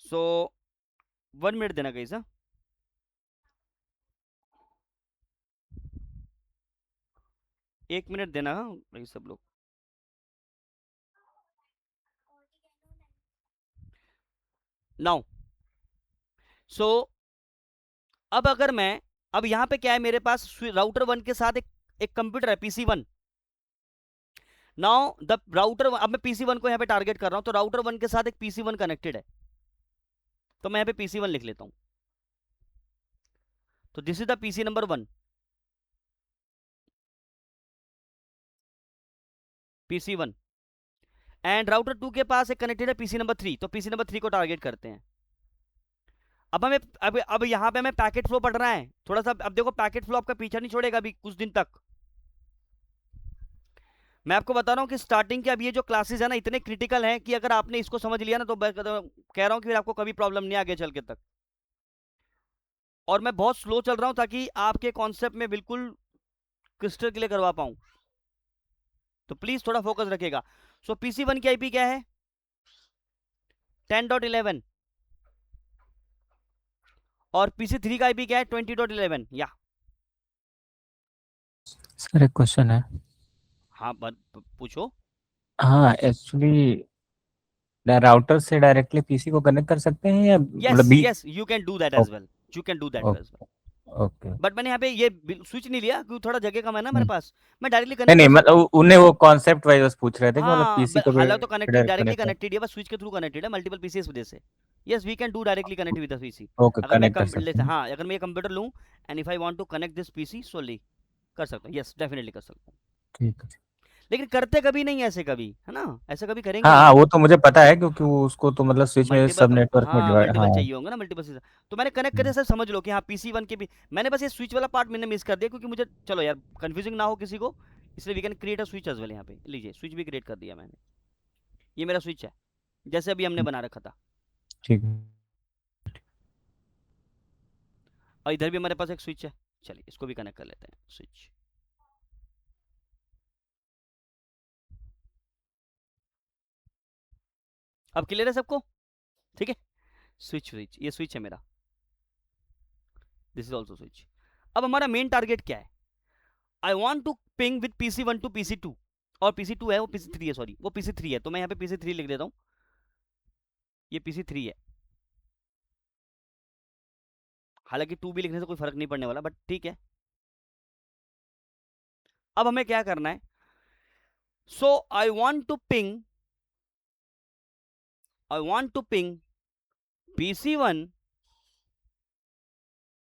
सो 1 मिनट देना कहीं सा, एक मिनट देना, हाँ भाई सब लोग। नाउ सो अब अगर मैं, अब यहाँ पे क्या है मेरे पास, राउटर 1 के साथ एक कंप्यूटर है PC1। नाउ द राउटर, अब मैं PC1 को यहाँ पे टारगेट कर रहा हूँ, तो राउटर 1 के साथ एक PC1 कनेक्टेड है, तो मैं यहाँ पे PC1 लिख लेता हूँ। तो this is the PC number 1, PC1। And router 2 के पास एक कनेक्टेड है PC नंबर 3, तो PC नंबर 3 को टारगेट करते हैं। अब हमें अब यहाँ पे हमें पैकेट फ्लो पढ़ना है थोड़ा सा। अब देखो पैकेट फ्लो आपका पीछा नहीं छोड़ेगा अभी कुछ दिन तक। मैं आपको बता रहा हूँ कि स्टार्टिंग के अब ये जो क्लासेस है ना, इतने क्रिटिकल हैं कि अगर आपने इसको समझ लिया ना, तो मैं कह रहा हूँ कि फिर आपको कभी प्रॉब्लम नहीं आगे चल के तक। और मैं बहुत स्लो चल रहा हूँ ताकि आपके कॉन्सेप्ट में बिल्कुल क्रिस्टल क्लियर करवा पाऊँ, तो प्लीज थोड़ा फोकस रखिएगा। सो PC1 की IP क्या है? 10.11। और PC3 का IP क्या है? 20.11। या सर एक क्वेश्चन है। हाँ पूछो। हाँ एक्चुअली राउटर से डायरेक्टली पीसी को कनेक्ट कर सकते हैं या यस मतलब बी? Yes, you can do that as well, you can do that as well. Okay. But मैंने यहाँ पे ये स्विच नहीं लिया क्योंकि थोड़ा जगह कम है ना मेरे हम्म। पास। मैं डायरेक्टली नहीं कनेक्ट नहीं, कर सकता हूँ। मतलब उन्हें वो कॉन्सेप्ट वाइज बस पूछ रहे थे कि मतलब हाँ पीसी को भी हालांकि तो कनेक्टेड, डायरेक्ट डायरेक्टली कनेक्ट कर। कनेक्टेड है, बस स्विच के थ्रू कनेक्टेड है मल्टीपल पीसीएस वजह से। Yes we can do directly connect with the PC. Okay, अगर मैं कनेक्ट कर सकते हैं। हाँ अगर मैं ये कंप्यूटर लूँ and if I want to connect this PC solely, कर सकता हूँ। यस डेफिनेटली कर सकता हूँ। ठीक है। लेकिन करते कभी नहीं ऐसे, कभी है ना, ऐसे कभी करेंगे हाँ नहीं हाँ, हम। वो तो मुझे पता है क्योंकि वो उसको तो मतलब स्विच में मल्टीपल, सब नेटवर्क में हाँ डिवाइड। मल्टीपल हाँ। चाहिए होंगे ना, मल्टीपल से। तो मैंने कनेक्ट करे हम्म, सर, समझ लो कि हाँ PC1 के भी। मैंने बस ये स्विच वाला पार्ट मैंने मिस कर दिया क्योंकि मुझे, चलो यार कंफ्यूजिंग ना हो किसी को, इसलिए we can create a switch as well. यहाँ पे लीजिए स्विच भी क्रिएट कर दिया मैंने। ये मेरा स्विच है जैसे अभी हमने बना रखा था। ठीक है। और इधर भी हमारे पास एक स्विच है, चलिए इसको भी कनेक्ट कर लेते हैं स्विच। अब क्लियर है सबको? ठीक है, स्विच स्विच, ये स्विच है मेरा, दिस इज ऑल्सो स्विच। अब हमारा मेन टारगेट क्या है? I want to ping with PC1 to PC2। और PC2 है वो PC3 है, सॉरी वो PC3 है, तो मैं यहाँ पे PC3 लिख देता हूँ। ये PC3 है, हालांकि 2 भी लिखने से कोई फर्क नहीं पड़ने वाला, बट ठीक है। अब हमें क्या करना है? So I want to ping PC1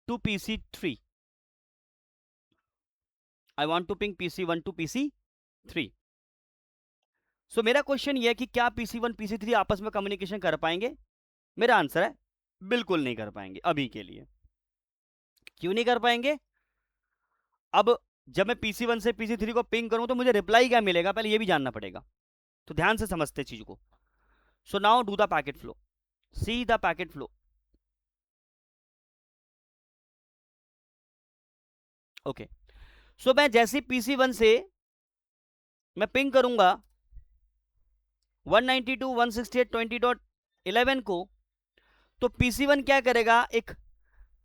to PC3। I want to ping PC1 to PC3। सो मेरा क्वेश्चन ये है कि क्या PC1 PC3 आपस में कम्युनिकेशन कर पाएंगे? मेरा आंसर है बिल्कुल नहीं कर पाएंगे अभी के लिए। क्यों नहीं कर पाएंगे? अब जब मैं PC1 से PC3 को पिंग करूं तो मुझे रिप्लाई क्या मिलेगा, पहले ये भी जानना पड़ेगा। तो ध्यान से समझते चीज को। So now do the packet flow, see the packet flow. Okay, so मैं जैसे PC1 से मैं पिंग करूंगा 192.168.20.11 को, तो PC1 क्या करेगा, एक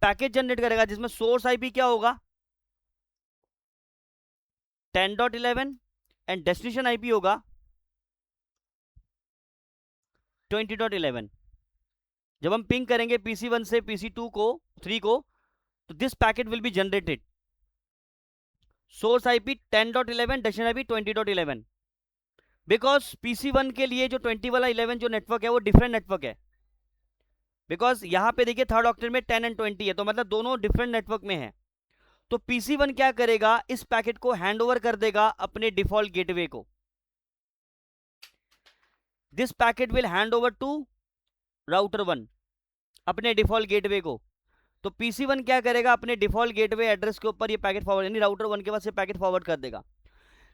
पैकेट जनरेट करेगा जिसमें सोर्स आईपी क्या होगा, 10.11, एंड डेस्टिनेशन आईपी होगा 20.11। जब हम पिंग करेंगे PC1 से PC2 को 3 को, तो this packet will be generated, source IP 10.11, destination IP 20.11। Because PC1 के लिए जो 20 वाला 11 जो नेटवर्क है वो डिफरेंट नेटवर्क है। बिकॉज यहां पे देखिए थर्ड ऑक्टेट में 10 एंड 20 है, तो मतलब दोनों डिफरेंट नेटवर्क में है। तो PC1 क्या करेगा, इस पैकेट को हैंड ओवर कर देगा अपने डिफॉल्ट गेटवे को। This packet will hand over to router 1 अपने डिफॉल्ट गेटवे को। तो PC1 क्या करेगा, अपने डिफॉल्ट गेटवे एड्रेस के ऊपर ये पैकेट फॉरवर्ड, यानी राउटर 1 के पास ये पैकेट फॉरवर्ड कर देगा।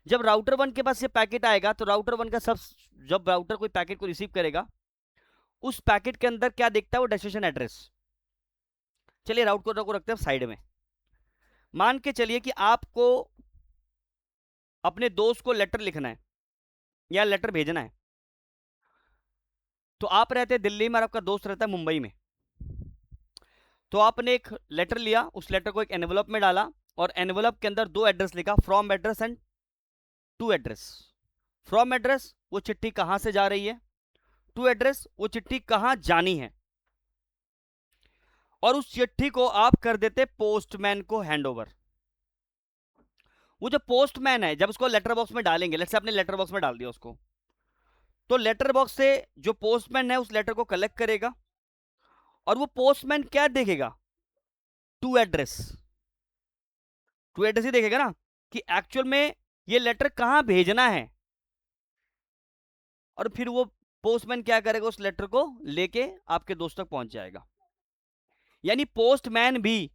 जब राउटर 1 के पास ये पैकेट आएगा तो राउटर 1 का सब, जब राउटर कोई पैकेट को रिसीव करेगा, उस पैकेट के अंदर क्या देखता है, वो डेस्टिनेशन एड्रेस। चलिए राउटर को रखते हैं साइड में। मान के चलिए कि आपको अपने दोस्त को लेटर लिखना है या लेटर भेजना है। तो आप रहते हैं दिल्ली में और आपका दोस्त रहता है मुंबई में। तो आपने एक लेटर लिया, उस लेटर को एक एनवलप में डाला और एनवलप के अंदर 2 एड्रेस लिखा, from address and to address. From address वो चिट्ठी कहां से जा रही है, टू एड्रेस वो चिट्ठी कहां जानी है। और उस चिट्ठी को आप कर देते पोस्टमैन को हैंडओवर। वो जो पोस्टमैन है, जब उसको लेटर बॉक्स में डालेंगे, लेट्स से आपने लेटर बॉक्स में डाल दिया उसको, तो लेटर बॉक्स से जो पोस्टमैन है उस लेटर को कलेक्ट करेगा और वो पोस्टमैन क्या देखेगा, टू एड्रेस। टू एड्रेस ही देखेगा ना कि एक्चुअल में ये लेटर कहां भेजना है। और फिर वो पोस्टमैन क्या करेगा, उस लेटर को लेके आपके दोस्त तक पहुंच जाएगा। यानी पोस्टमैन भी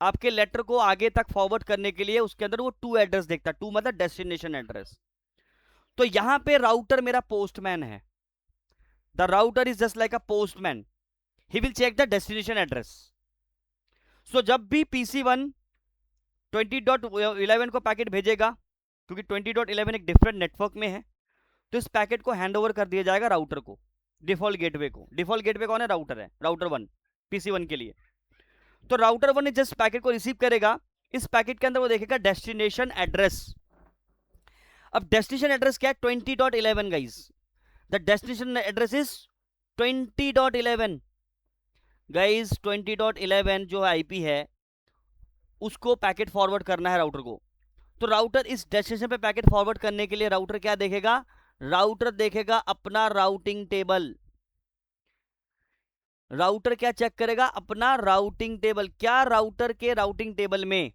आपके लेटर को आगे तक फॉरवर्ड करने के लिए उसके अंदर वो टू एड्रेस देखता है, टू मतलब डेस्टिनेशन एड्रेस। तो यहां पे राउटर मेरा पोस्टमैन है। The router is just like a postman, he will check the destination address. So जब भी PC1 20.11 को पैकेट भेजेगा, क्योंकि 20.11 एक डिफरेंट नेटवर्क में है, तो इस पैकेट को हैंडओवर कर दिया जाएगा राउटर को, डिफॉल्ट गेटवे को। डिफॉल्ट गेटवे कौन है, राउटर है, राउटर 1 PC1 के लिए। तो राउटर 1 जिस पैकेट को रिसीव करेगा, इस पैकेट के अंदर वो देखेगा डेस्टिनेशन एड्रेस। अब डेस्टिनेशन एड्रेस क्या है, 20.11 guys. The destination address is 20.11 guys. 20.11 जो आईपी है उसको पैकेट फॉरवर्ड करना है राउटर को। तो राउटर इस डेस्टिनेशन पे पैकेट फॉरवर्ड करने के लिए राउटर क्या देखेगा, राउटर देखेगा अपना राउटिंग टेबल। राउटर क्या चेक करेगा, अपना राउटिंग टेबल। क्या राउटर के राउटिंग टेबल में,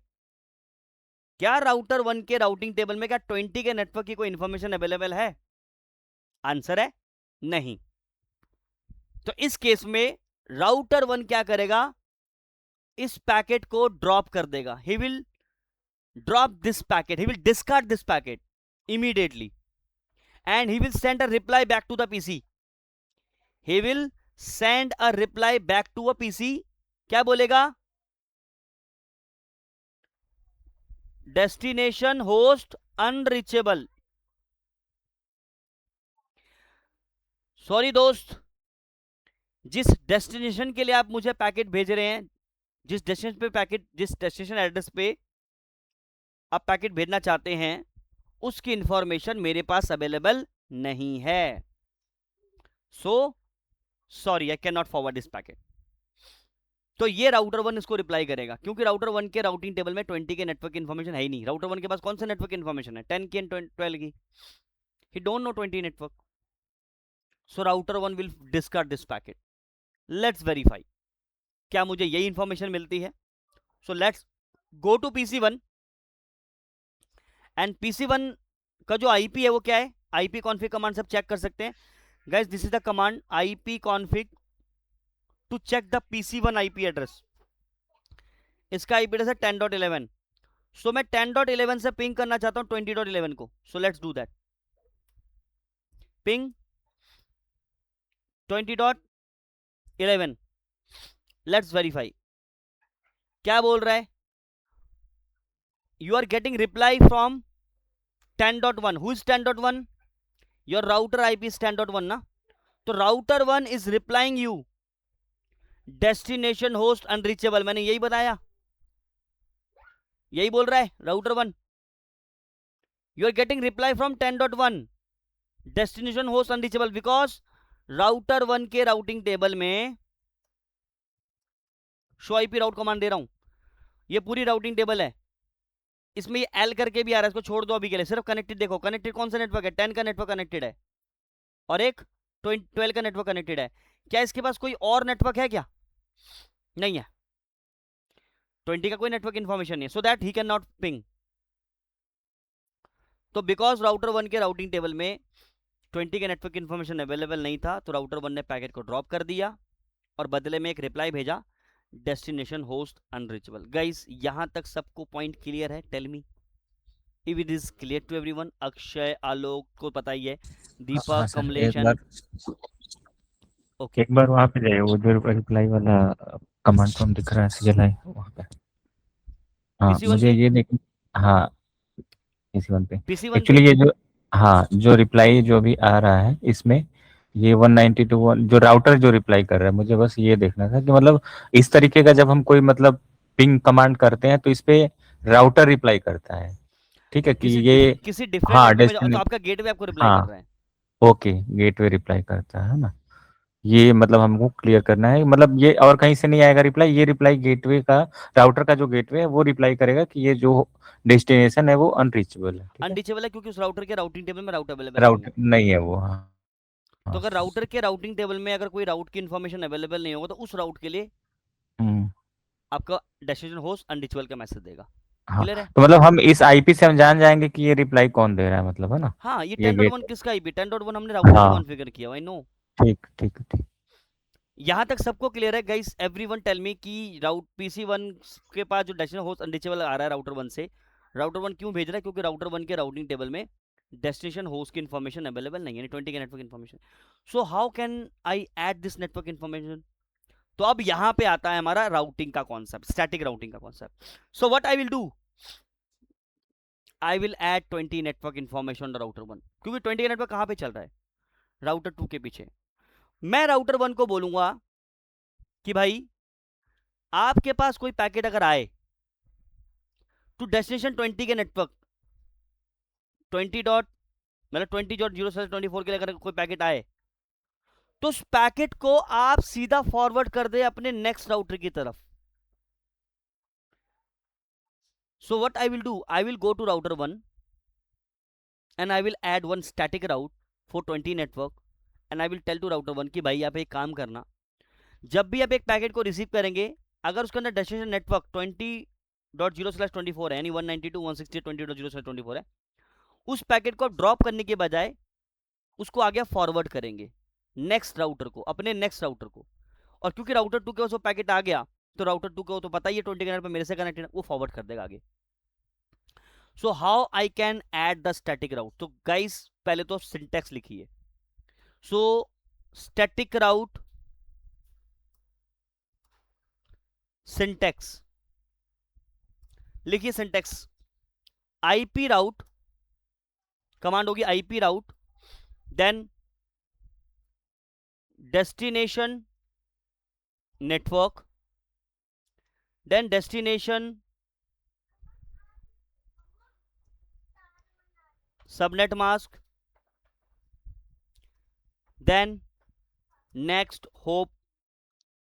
क्या राउटर 1 के राउटिंग टेबल में क्या 20 के नेटवर्क की कोई इंफॉर्मेशन अवेलेबल है? आंसर है नहीं। तो इस केस में राउटर 1 क्या करेगा, इस पैकेट को ड्रॉप कर देगा। He will drop this packet, he will discard this packet immediately and he will send a reply back to the PC. He will send a reply back to a PC. क्या बोलेगा, डेस्टिनेशन होस्ट अनरीचेबल। सॉरी दोस्त, जिस डेस्टिनेशन के लिए आप मुझे पैकेट भेज रहे हैं, जिस डेस्टिनेशन पे पैकेट, जिस डेस्टिनेशन एड्रेस पे आप पैकेट भेजना चाहते हैं, उसकी इंफॉर्मेशन मेरे पास अवेलेबल नहीं है। So sorry, I can not forward this packet. तो ये राउटर 1 इसको रिप्लाई करेगा, क्योंकि राउटर 1 के राउटिंग टेबल में 20 के नेटवर्क इन्फॉर्मेशन है ही नहीं। राउटर 1 के पास कौन सा नेटवर्क इन्फॉर्मेशन है, 10 की एंड 12 की। He don't know 20 network. So router 1 will discard this packet. Let's verify, क्या मुझे यही इंफॉर्मेशन मिलती है। So let's go to PC1 and PC1 का जो आईपी है वो क्या है, आईपी कॉन्फिग कमांड सब चेक कर सकते हैं guys. This is the command IP config to check the PC1 IP address. इसका आईपी एड्रेस है 10.11। सो मैं 10.11 से पिंग करना चाहता हूं 20.11 को। So let's do that. Ping 20.11। Let's verify, क्या बोल रहा है, you are getting reply from 10.1। Who is 10.1, your router IP is 10.1 ना। तो router 1 is replying you destination host unreachable. मैंने यही बताया, यही बोल रहा है router 1। You are getting reply from 10.1 destination host unreachable, because router 1 के राउटिंग टेबल में शो आईपी राउट कमांड दे रहा हूं। ये पूरी राउटिंग टेबल है, इसमें ये एल करके भी आ रहा है, इसको छोड़ दो अभी के लिए। सिर्फ कनेक्टेड देखो, कनेक्टेड कौन सा नेटवर्क है, 10 का नेटवर्क कनेक्टेड है और एक 12 का नेटवर्क कनेक्टेड है। क्या इसके पास कोई और नेटवर्क है क्या, नहीं है। 20 का कोई नेटवर्क इंफॉर्मेशन नहीं है, सो that he can not ping. तो बिकॉज राउटर 1 के राउटिंग टेबल में 20 के नेटवर्क इंफॉर्मेशन अवेलेबल नहीं था, तो राउटर 1 ने पैकेट को ड्रॉप कर दिया और बदले में एक रिप्लाई भेजा, डेस्टिनेशन होस्ट अनरीचेबल। गाइस यहां तक सबको पॉइंट क्लियर है, tell me if it is clear to everyone. Akshay, Alok को पता ही है, दीपक, कमलेश एंड एक बार वहां पे जाइए, वो जो रिप्लाई वाला कमांड प्रॉम्प्ट दिख रहा है CLI वहाँ पे। हाँ पीसी वन मुझे पे, ये देख। हाँ इसी वन पे। पीसी वन पे। एक्चुअली ये जो, हाँ जो रिप्लाई जो भी आ रहा है इसमें, ये 192 जो राउटर जो रिप्लाई कर रहा है, मुझे बस ये देखना था कि मतलब इस तरीके का जब हम कोई मतलब पिंग कमांड करते हैं तो इस पे राउटर रिप्लाई करता है, ठीक है कि किसी ये। किसी डिफरेंट हाँ नेटवर्क में जाओ तो डेस्टिनी, आपका गेटवे आपको रिप्लाई कर हाँ रहा है। ओके, गेटवे रिप्लाई करता है ना। ये मतलब हमको क्लियर करना है, मतलब ये और कहीं से नहीं आएगा रिप्लाई, ये रिप्लाई गेटवे का, राउटर का जो गेटवे है वो रिप्लाई करेगा कि ये जो डेस्टिनेशन है वो अनरीचेबल है, ठीक है। अनरीचेबल है क्योंकि उस राउटर के राउटिंग टेबल में राउट अवेलेबल नहीं है। राउटर नहीं है वो, हाँ। तो हाँ। अगर राउटर के राउटिंग टेबल में अगर कोई राउट की इन्फॉर्मेशन अवेलेबल नहीं होगा तो उस राउट के लिए हम्म। आपका डेस्टिनेशन होस्ट अनरीचेबल का मैसेज देगा। हाँ क्लियर है? तो मतलब हम इस आईपी से हम जान जाएंगे कि ये रिप्लाई कौन दे रहा है, मतलब है ना। हाँ, ये ये 10.1 गेट, किसका आईपी, 10.1 हमने राउटर पे हाँ कॉन्फ़िगर किया, आई नो। ठीक ठीक ठीक। यहाँ तक सबको क्लियर है गाइस? एवरीवन टेल मी कि राउट पीसी वन के पास जो डेस्टिनेशन होस्ट अनरीचेबल आ रहा है राउटर वन से, राउटर वन क्यों भेज रहा है? क्योंकि राउटर वन के राउटिंग टेबल में डेस्टिनेशन होस्ट की इन्फॉर्मेशन अवेलेबल नहीं है, यानी 20 के network information. So how can I add this network information? तो अब यहाँ पे आता है हमारा राउटिंग का कॉन्सेप्ट, स्टैटिक राउटिंग का concept. So what I will do, I will add 20 network information router one, क्योंकि 20 नेटवर्क कहाँ पे चल रहा है? राउटर टू के पीछे। मैं राउटर वन को बोलूंगा कि भाई आपके पास कोई पैकेट अगर आए टू डेस्टिनेशन 20 के नेटवर्क, 20 डॉट मतलब 20.0/24 के लिए अगर कोई पैकेट आए तो उस पैकेट को आप सीधा फॉरवर्ड कर दे अपने नेक्स्ट राउटर की तरफ। So what I will do, I will go to router one and I will add one static route for 20 network and I will tell to router one कि भाई आप एक काम करना, जब भी आप एक पैकेट को रिसीव करेंगे, अगर उसके अंदर डेस्टिनेशन नेटवर्क 20.0/24 है, यानी 192.168.20.0/24 है, उस पैकेट को ड्रॉप करने के बजाय उसको आगे फॉरवर्ड करेंगे नेक्स्ट राउटर को, अपने नेक्स्ट राउटर को। और क्योंकि राउटर टू के पास वो पैकेट आ गया तो राउटर टू को तो पता ही है 20 कनेक्ट पे मेरे से कनेक्टेड, वो फॉरवर्ड कर देगा आगे। So how I can add the static route? तो गाइस पहले तो सिंटैक्स लिखिए। सो स्टैटिक राउट सिंटैक्स लिखिए। सिंटैक्स आईपी राउट, कमांड होगी IP route, then destination network, then destination subnet mask, then next hop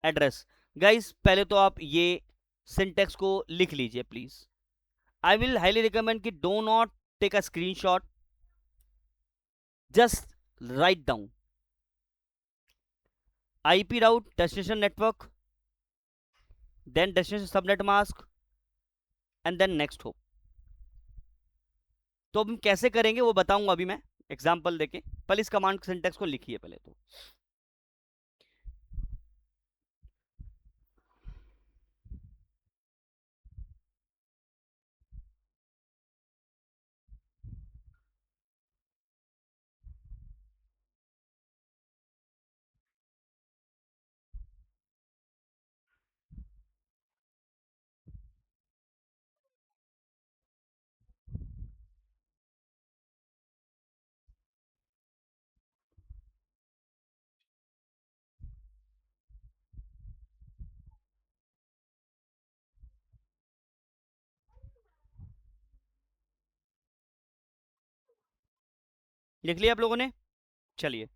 address. Guys पहले तो आप ये सिंटेक्स को लिख लीजिए please. I will highly recommend कि do not take a screenshot, just write down IP route, destination network, then destination subnet mask and then next hop. तो हम कैसे करेंगे वो बताऊंगा अभी मैं एग्जांपल देके, पहले इस कमांड सिंटेक्स को लिखिए पहले तो। लिख लिया आप लोगों ने? चलिए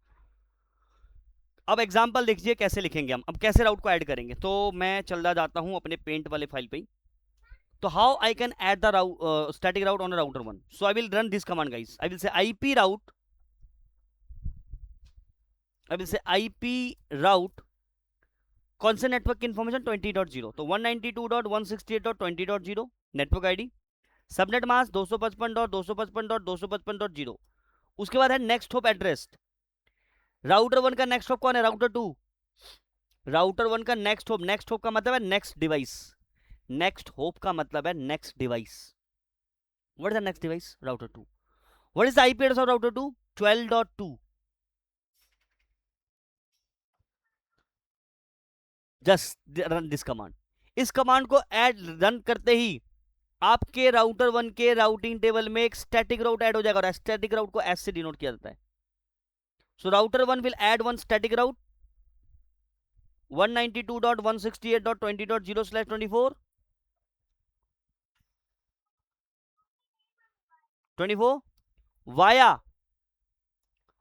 अब एग्जाम्पल देखिए कैसे लिखेंगे हम, अब कैसे राउट को ऐड करेंगे। तो मैं चला जाता हूं अपने पेंट वाले फाइल पे ही। तो how I can add the static route on router one? So I will run this command guys, I will say IP route, I will say IP route कौन से नेटवर्क की इंफॉर्मेशन 20.0, तो 192.168.20.0 नेटवर्क आईडी, सबनेट मास्क 255.255.255.0। उसके बाद है next hop address. Router one का नेक्स्ट होप कौन है? Router two. राउटर वन का नेक्स्ट होप, नेक्स्ट होप का मतलब है नेक्स्ट डिवाइस, नेक्स्ट होप का मतलब है next device. What is the next device? Router two. What is the IP address of router two? 12.2। Just run this command. इस कमांड को ऐड रन करते ही आपके राउटर 1 के राउटिंग टेबल में एक स्टैटिक राउट ऐड हो जाएगा, और स्टैटिक राउट को एस से डिनोट किया जाता है। सो router 1 will add one static route 192.168.20.0/24 24 via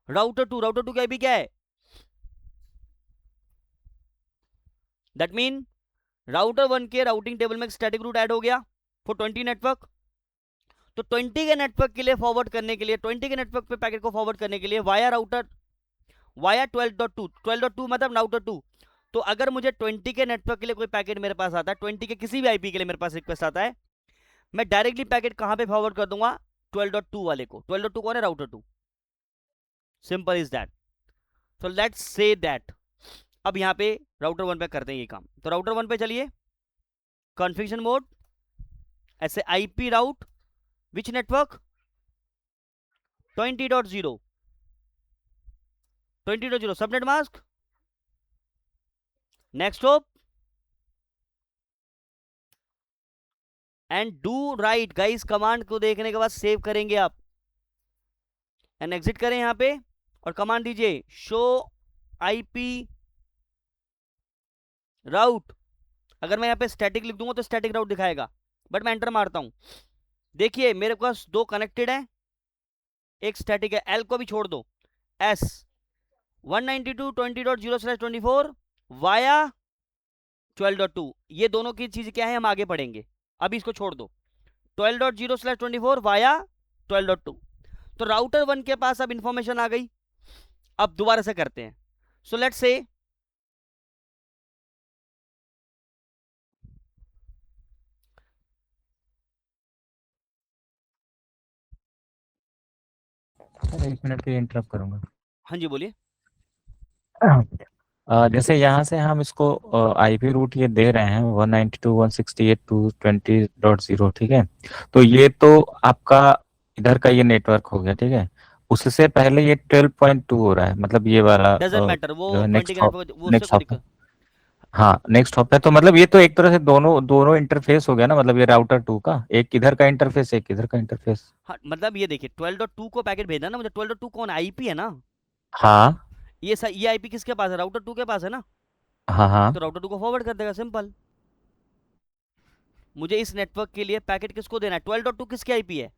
router 2। Router 2 की आईपी क्या है? दैट मीन राउटर 1 के राउटिंग टेबल में एक स्टैटिक रूट ऐड हो गया फॉर 20 नेटवर्क। तो 20 के नेटवर्क के लिए फॉरवर्ड करने के लिए, 20 के नेटवर्क पे पैकेट को फॉरवर्ड करने के लिए वाया राउटर वाया 12.2 12.2 मतलब राउटर 2। तो अगर मुझे 20 के नेटवर्क के लिए कोई पैकेट मेरे पास आता है, 20 के किसी भी आईपी के लिए मेरे पास रिक्वेस्ट आता है, मैं डायरेक्टली पैकेट कहां पे फॉरवर्ड कर दूंगा? 12.2 वाले को। 12.2 कौन है? Router 2। Simple is that. So let's say that अब यहां पे राउटर 1 पे करते हैं ये काम। तो राउटर 1 पे चलिए, कॉन्फ़िगरेशन मोड, ऐसे IP route which network 20.0 20.0 subnet mask next hop and do right. Guys command को देखने के बाद सेव करेंगे आप एंड एग्जिट करें यहां पे और कमांड दीजिए शो आईपी राउट। अगर मैं यहां पे स्टैटिक लिख दूंगा तो स्टैटिक राउट दिखाएगा, बट मैं एंटर मारता हूं। देखिए मेरे पास दो कनेक्टेड है, एक स्टैटिक है। एल को भी छोड़ दो। S 192.20.0/24 via 12.2। ये दोनों की चीज क्या है हम आगे पढ़ेंगे, अभी इसको छोड़ दो। 12.0/24 वाया 12.2। तो राउटर 1 के पास अब इंफॉर्मेशन आ गई। अब दोबारा से करते हैं। सो लेट्स से एक मिनट के लिए इंटरप्ट करूंगा। हाँ जी बोलिए। जैसे यहाँ से हम इसको आईपी रूट ये दे रहे हैं 192.168.220.0, ठीक है। तो ये तो आपका इधर का ये नेटवर्क हो गया, ठीक है। उससे पहले ये 12.2 हो रहा है, मतलब ये वाला डजेंट मैटर, वो जो है 20 नेक्स्ट के हॉप। नेटवर्क वो उससे नेक्स्ट कोई हॉप है। दिक्कत। हाँ नेक्स्ट हॉप है, तो मतलब ये तो एक तरह से दोनों दोनों इंटरफेस हो गया ना, मतलब ये राउटर 2 का एक इधर का इंटरफेस एक इधर का इंटरफेस। हाँ मतलब ये देखिए 12.2 को पैकेट भेजना ना मुझे। 12.2 कौन? आईपी है ना। हाँ ये आईपी किसके पास है? राउटर 2 के पास है ना। हाँ हाँ। तो राउटर 2 को फॉरवर्ड कर देगा, सिंपल। मुझे इस नेटवर्क के लिए पैकेट किसको देना है? 12.2 किसकी आईपी है?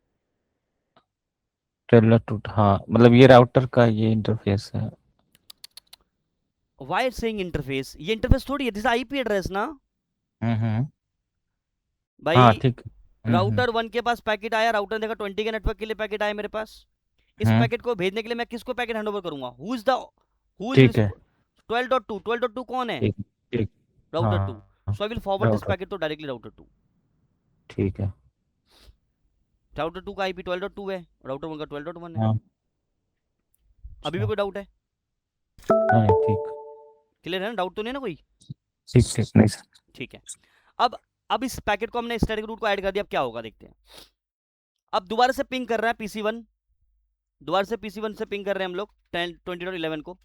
टेलर टू, हाँ मतलब ये राउटर का ये इंटरफेस है। Why saying interface? ये इंटरफेस थोड़ी है, दिस आईपी एड्रेस ना हम्म। हाँ भाई। ठीक। राउटर 1 के पास पैकेट आया, राउटर ने देखा 20 के नेटवर्क के लिए पैकेट आया मेरे पास। इस हम्म। पैकेट को भेजने के लिए मैं किसको पैकेट हैंडओवर करूंगा? हु इज ठीक है। 12.2 कौन है? ठीक। ठीक। राउटर 2। हाँ so I will forward this router. Packet तो डायरेक्टली राउटर 2। ठीक है। राउटर 2 का आईपी 12.2 है, राउटर 1 का 12.1 है। हाँ अभी भी अच्छा। कोई डाउट है? हाँ ठीक। क्लियर है ना? डाउट तो नहीं है ना कोई? ठीक ठीक नहीं सर। ठीक है। अब अब इस पैकेट को हमने स्टैटिक रूट को ऐड कर दिया। अब क्या होगा देखते हैं। अब दोबारा से पिंग कर रहा है PC1, दोबारा से PC1 से पिंग कर रहे हैं हम लोग 10 20.11 को।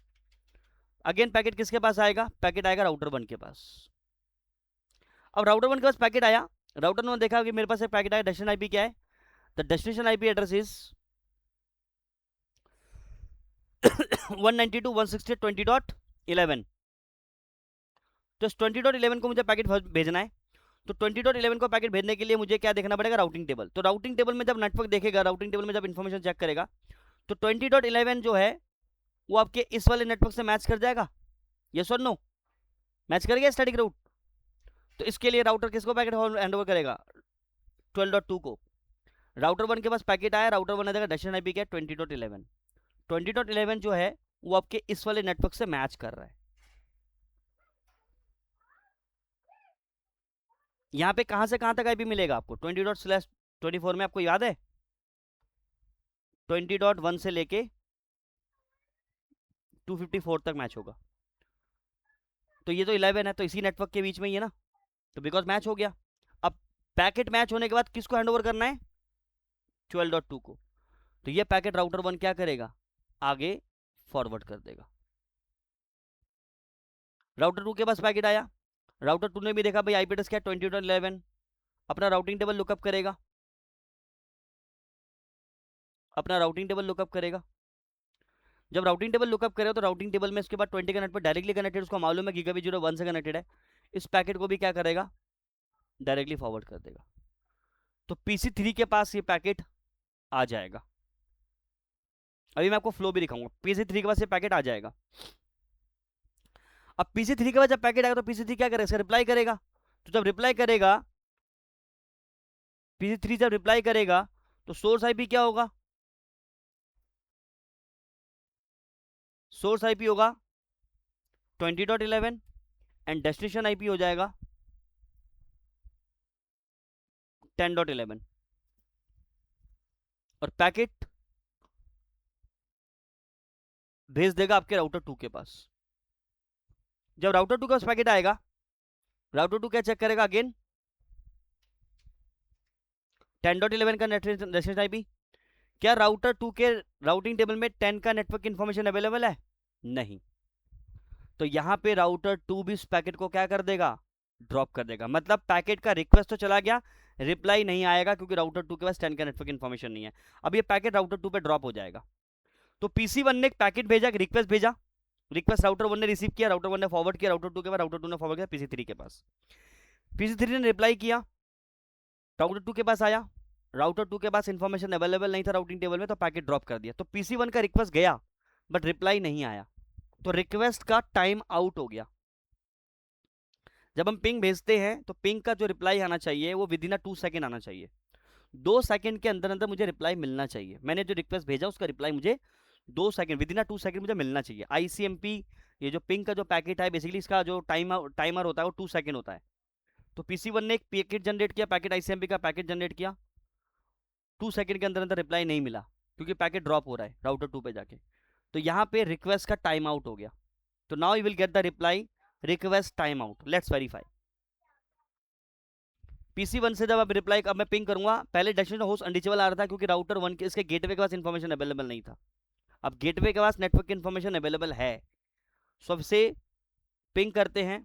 अगेन पैकेट किसके पास आएगा? पैकेट आएगा राउटर 1 के पास। अब राउटर 1 के पास पैकेट आया, राउटर 1 ने देखा कि मेरे पास एक पैकेट आया। डेस्टिनेशन आईपी क्या है? The destination IP address is 192.168.20.11। तो इस 20.11 को मुझे पैकेट भेजना है। तो 20.11 को पैकेट भेजने के लिए मुझे क्या देखना पड़ेगा? Routing table. तो राउटिंग टेबल में जब नेटवर्क देखेगा, राउटिंग टेबल में जब इन्फॉर्मेशन चेक करेगा, तो 20.11 जो है वो आपके इस वाले नेटवर्क से मैच कर जाएगा। यस और नो? मैच कर गया स्टैटिक रूट। तो इसके लिए राउटर किसको पैकेट हैंडओवर करेगा? 12.2 को। राउटर 1 के पास पैकेट आया, राउटर 1 ने देखा डेस्टिनेशन आईपी क्या है? 20.11। 20.11 जो है वो आपके इस वाले नेटवर्क से मैच कर रहा है। यहां पे कहां से कहां तक आईपी मिलेगा आपको? 20./24 में आपको याद है 20.1 से लेके 254 तक मैच होगा। तो ये तो 11 है, तो इसी नेटवर्क के बीच में ही है ना, तो बिकॉज मैच हो गया। अब पैकेट मैच होने के बाद किसको हैंडओवर करना है? 12.2 को। तो ये पैकेट राउटर 1 क्या करेगा? आगे फॉरवर्ड कर देगा। राउटर 2 के पास पैकेट आया, राउटर 2 ने भी देखा भाई आईपी एड्रेस क्या है 20.11, अपना राउटिंग टेबल लुकअप करेगा, अपना राउटिंग टेबल लुकअप करेगा। जब राउटिंग टेबल लुकअप करेगा तो राउटिंग टेबल में इसके बाद 20 का नेट पर डायरेक्टली कनेक्टेड, उसको मालूम है गीगाबीट 01 से कनेक्टेड है, इस पैकेट को भी क्या करेगा, डायरेक्टली फॉरवर्ड कर देगा। तो PC3 के पास ये पैकेट आ जाएगा। अभी मैं आपको फ्लो भी दिखाऊंगा। PC3 के पास ये पैकेट आ जाएगा। अब PC3 के पास जब पैकेट आएगा तो PC3 क्या करेगा, इसका रिप्लाई करेगा। तो जब रिप्लाई करेगा, PC3 जब रिप्लाई करेगा तो सोर्स आईपी क्या होगा, सोर्स आईपी होगा 20.11 एंड डेस्टिनेशन आईपी हो जाएगा 10.11 और पैकेट भेज देगा आपके राउटर 2 के पास। जब राउटर 2 के पास पैकेट आएगा, राउटर 2 क्या चेक करेगा, अगेन 10.11 का डेस्टिनेशन आईपी। क्या राउटर 2 के राउटिंग टेबल में 10 का नेटवर्क इंफॉर्मेशन अवेलेबल है, नहीं। तो यहां पे राउटर 2 भी इस पैकेट को क्या कर देगा, ड्रॉप कर देगा। मतलब पैकेट का रिक्वेस्ट तो चला गया, रिप्लाई नहीं आएगा क्योंकि राउटर 2 के पास 10 का नेटवर्क इंफॉर्मेशन नहीं है। अब ये पैकेट राउटर 2 पे ड्रॉप हो जाएगा। तो PC1 ने एक पैकेट भेजा, एक रिक्वेस्ट भेजा, रिक्वेस्ट राउटर 1 ने रिसीव किया, राउटर 1 ने फॉरवर्ड किया राउटर 2 के पास, राउटर 2 ने फॉरवर्ड किया PC3 के पास, PC3 ने रिप्लाई किया, राउटर 2 के पास आया, राउटर 2 के पास इंफॉर्मेशन अवेलेबल नहीं था राउटिंग टेबल में, तो पैकेट ड्रॉप कर दिया। तो PC1 का रिक्वेस्ट गया बट रिप्लाई नहीं आया, तो रिक्वेस्ट का टाइम आउट हो गया। जब हम पिंग भेजते हैं तो पिंग का जो रिप्लाई आना चाहिए वो विद इन 2 सेकेंड आना चाहिए। 2 सेकेंड के अंदर अंदर मुझे रिप्लाई मिलना चाहिए। मैंने जो रिक्वेस्ट भेजा उसका रिप्लाई मुझे 2 सेकेंड, विद इन 2 सेकेंड मुझे मिलना चाहिए। ICMP ये जो पिंग का जो पैकेट है बेसिकली इसका जो टाइमर होता है वो 2 सेकेंड होता है। तो PC1 ने एक पैकेट जनरेट किया, पैकेट ICMP का पैकेट जनरेट किया, 2 सेकेंड के अंदर अंदर रिप्लाई नहीं मिला क्योंकि पैकेट ड्रॉप हो रहा है राउटर 2 पे जाके। तो यहाँ पे रिक्वेस्ट का टाइम आउट हो गया। तो now you will get the reply request time out. Let's verify. PC1 से जब आप रिप्लाई, अब मैं पिंग करूंगा, पहले डेस्टिनेशन होस्ट अनरीचेबल आ रहा था क्योंकि राउटर 1 के इसके गेटवे के पास इंफॉर्मेशन अवेलेबल नहीं था। अब गेटवे के पास नेटवर्क इंफॉर्मेशन अवेलेबल है, सो से पिंग करते हैं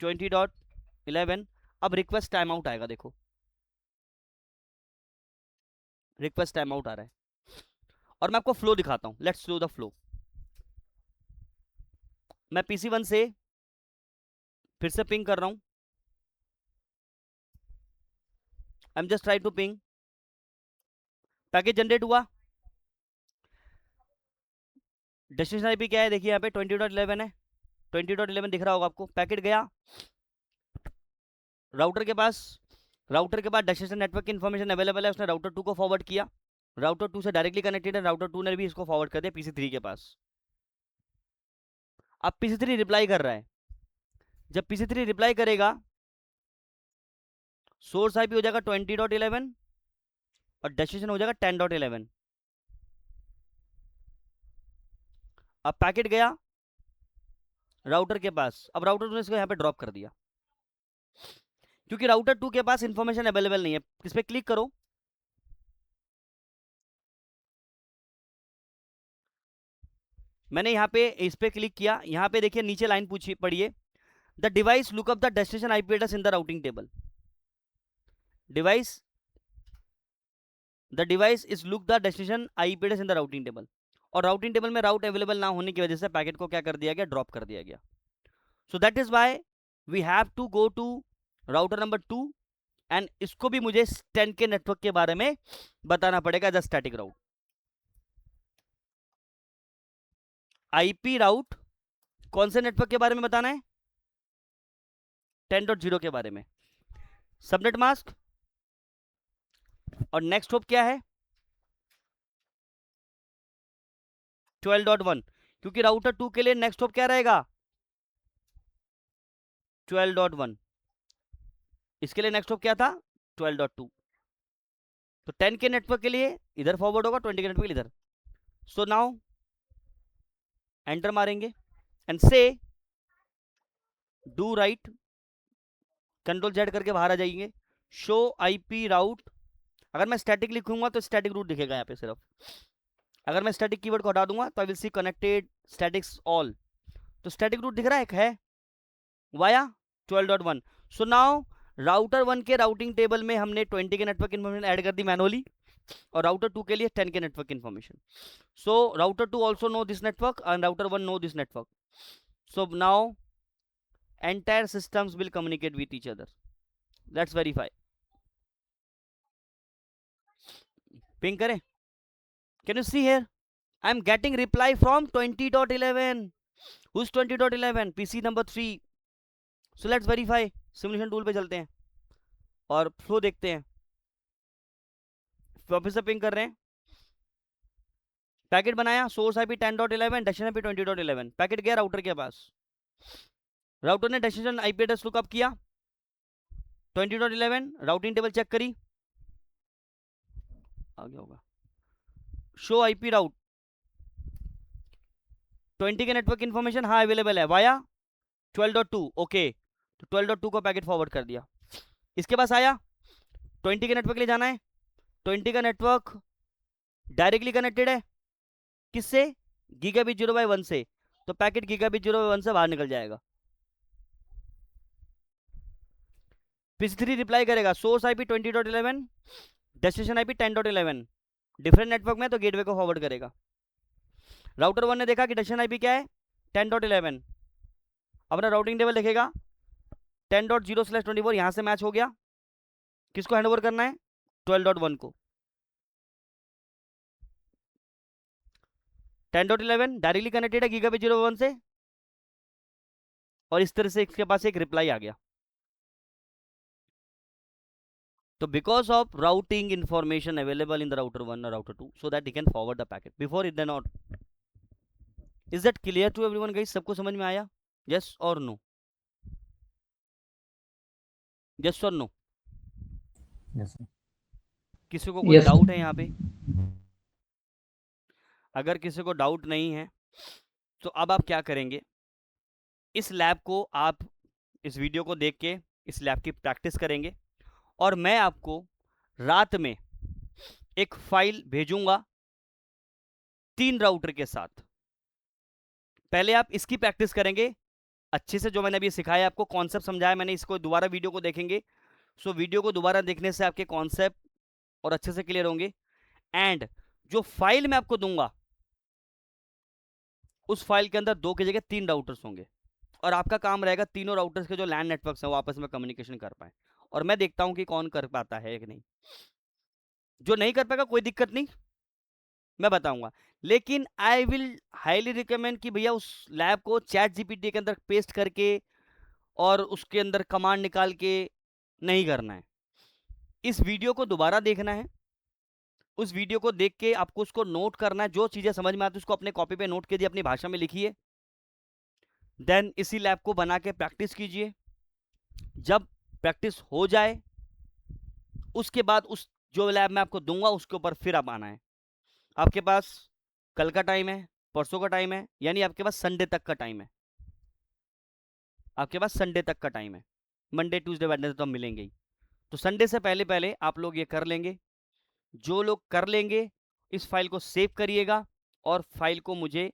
20.11। अब रिक्वेस्ट टाइम आउट आएगा, देखो रिक्वेस्ट टाइम आउट आ रहा है। और मैं आपको फ्लो दिखाता हूं, लेट्स फ्लो द फ्लो। मैं PC1 से फिर से पिंग कर रहा हूं, I am just try to ping, package generate हुआ, डेस्टिनेशन आईपी क्या है देखिए यहाँ पे 20.11 है, 20.11 दिख रहा होगा आपको। पैकेट गया राउटर के पास, राउटर के पास डेस्टिनेशन नेटवर्क इन्फॉर्मेशन अवेलेबल है, उसने राउटर 2 को फॉरवर्ड किया, राउटर 2 से डायरेक्टली कनेक्टेड है, राउटर 2 ने भी इसको फॉरवर्ड कर दिया PC3 के पास। अब PC3 रिप्लाई कर रहा है। जब PC3 रिप्लाई करेगा सोर्स आईपी हो जाएगा 20.11 और डेस्टिनेशन हो जाएगा 10.11। अब पैकेट गया राउटर के पास, अब राउटर 2 ने इसको यहाँ पे ड्रॉप कर दिया क्योंकि राउटर 2 के पास इंफॉर्मेशन अवेलेबल नहीं है। इस पे क्लिक करो, मैंने यहाँ पे इस पे क्लिक किया, यहाँ पे देखिए नीचे लाइन पूछी पढ़िए, the device look up the destination IP address in the routing table. Device the device is look the destination IP address in the routing table. और राउटिंग टेबल में राउट अवेलेबल ना होने की वजह से पैकेट को क्या कर दिया गया, ड्रॉप कर दिया गया। So that is why we have to go to router number 2 and इसको भी मुझे 10 के नेटवर्क के बारे में बताना पड़ेगा as a static route. IP route कौन से नेटवर्क के बारे में बताना है, 10.0 के बारे में। सबनेट मास्क और नेक्स्ट होप क्या है 12.1, क्योंकि राउटर 2 के लिए नेक्स्ट होप क्या रहेगा 12.1, इसके लिए नेक्स्ट होप क्या था 12.2। तो 10 के नेटवर्क के लिए इधर फॉरवर्ड होगा, 20 के नेटवर्क के लिए इधर। सो नाउ एंटर मारेंगे एंड से डू राइट, कंट्रोल जेड करके बाहर आ जाएंगे, शो आईपी राउट। अगर मैं स्टैटिक लिखूंगा तो स्टैटिक रूट दिखेगा यहाँ पे सिर्फ, अगर मैं स्टैटिक कीवर्ड को हटा दूंगा तो I will see connected statics all, तो स्टैटिक रूट दिख रहा है वाया 12.1। सो नाउ राउटर 1 के राउटिंग टेबल में हमने 20 के नेटवर्क इन्फॉर्मेशन ऐड कर दी मैनुअली, और राउटर 2 के लिए 10 के network information. So router 2 also know this network and router 1 know this network. So now entire systems will communicate with each other. Let's verify. Ping kare, can you see here? I am getting reply from 20.11. who's 20.11? pc number 3. So let's verify. Simulation tool पे चलते हैं और फ्लो देखते हैं। वापस से पिंग कर रहे हैं, पैकेट बनाया, source IP 10.11, destination IP 20.11, packet गया राउटर के पास, राउटर ने डेस्टिनेशन आईपी एड्रेस लुकअप किया 20.11, राउटिंग टेबल चेक करी, आ गया होगा, शो आईपी राउट 20 के नेटवर्क इन्फॉर्मेशन हाँ अवेलेबल है वाया 12.2। ओके, तो 12.2 को पैकेट फॉरवर्ड कर दिया। इसके पास आया 20 के नेटवर्क ले जाना है, 20 का नेटवर्क डायरेक्टली कनेक्टेड है किससे, गीगाबिट 0/1 से, तो पैकेट गीगाबिट 0/1 से बाहर निकल जाएगा। PC3 रिप्लाई करेगा source IP 20.11, destination IP 10.11, different network में तो गेटवे को फॉरवर्ड करेगा। राउटर 1 ने देखा कि डेस्टिनेशन आईपी क्या है 10.11, अपना राउटिंग टेबल देखेगा 10.0/24, यहां से मैच हो गया, किसको हैंडओवर करना है 12.1 को। 10.11 डायरेक्टली कनेक्टेड है गीगाबिट 0/1 से, और इस तरह से इसके पास एक रिप्लाई आ गया। तो because of routing information available in the router 1 और router 2 so that he can forward the packet before it they not. Is that clear to everyone guys? सबको समझ में आया? यस और नो? यस और नो? yes, किसी को कोई Yes. डाउट है यहाँ पे? अगर किसी को डाउट नहीं है तो अब आप क्या करेंगे, इस लैब को आप इस वीडियो को देख के इस लैब की प्रैक्टिस करेंगे, और मैं आपको रात में एक फाइल भेजूंगा 3 राउटर के साथ। पहले आप इसकी प्रैक्टिस करेंगे अच्छे से, जो मैंने अभी सिखाया आपको कॉन्सेप्ट समझाया मैंने, इसको दोबारा वीडियो को देखेंगे। सो वीडियो को दोबारा देखने से आपके कॉन्सेप्ट और अच्छे से क्लियर होंगे। एंड जो फाइल मैं आपको दूंगा उस फाइल के अंदर 2 की जगह 3 राउटर्स होंगे, और आपका काम रहेगा तीनों राउटर्स के जो लैंड नेटवर्क्स हैं वो आपस में कम्युनिकेशन कर पाए, और मैं देखता हूं कि कौन कर पाता है कि नहीं। जो नहीं कर पाएगा कोई दिक्कत नहीं, मैं बताऊंगा, लेकिन आई विल हाईली रिकमेंड कि भैया उस लैब को चैट जीपीटी के अंदर पेस्ट करके और उसके अंदर कमांड निकाल के नहीं करना है। इस वीडियो को दोबारा देखना है, उस वीडियो को देख के आपको उसको नोट करना है, जो चीजें समझ में आती है उसको अपने कॉपी पे नोट कीजिए, अपनी भाषा में लिखिए, देन इसी लैब को बना के प्रैक्टिस कीजिए। जब प्रैक्टिस हो जाए उसके बाद उस जो लैब मैं आपको दूंगा उसके ऊपर फिर आप आना है। आपके पास कल का टाइम है, परसों का टाइम है, यानी आपके पास संडे तक का टाइम है, आपके पास संडे तक का टाइम है, मंडे ट्यूसडे वेडनेसडे तो हम मिलेंगे ही। तो संडे से पहले पहले आप लोग ये कर लेंगे। जो लोग कर लेंगे इस फाइल को सेव करिएगा और फाइल को मुझे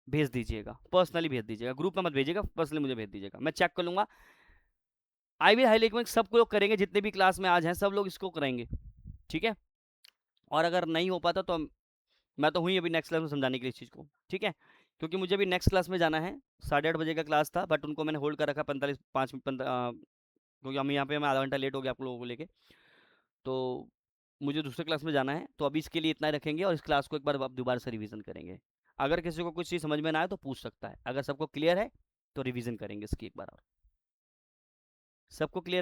भेज दीजिएगा, पर्सनली भेज दीजिएगा, ग्रुप में मत भेजिएगा, पर्सनली मुझे भेज दीजिएगा, मैं चेक कर लूंगा। आई विल हाईलाइट में सब लोग करेंगे, जितने भी क्लास में आज हैं सब लोग इसको करेंगे, ठीक है। और अगर नहीं हो पाता तो मैं तो हुई अभी नेक्स्ट क्लास में समझाने के लिए इस चीज़ को, ठीक है, क्योंकि मुझे अभी नेक्स्ट क्लास में जाना है। 8:30 बजे का क्लास था, बट उनको मैंने होल्ड कर रखा 45 5 क्योंकि हम यहाँ पे मैं आधा घंटा लेट हो गया आप लोगों को लेके, तो मुझे दूसरे क्लास में जाना है। तो अभी इसके लिए इतना ही रखेंगे, और इस क्लास को एक बार आप दोबारा से रिवीजन करेंगे। अगर किसी को कुछ चीज़ समझ में ना आए तो पूछ सकता है, अगर सबको क्लियर है तो रिवीजन करेंगे इसकी एक बार और। सबको क्लियर?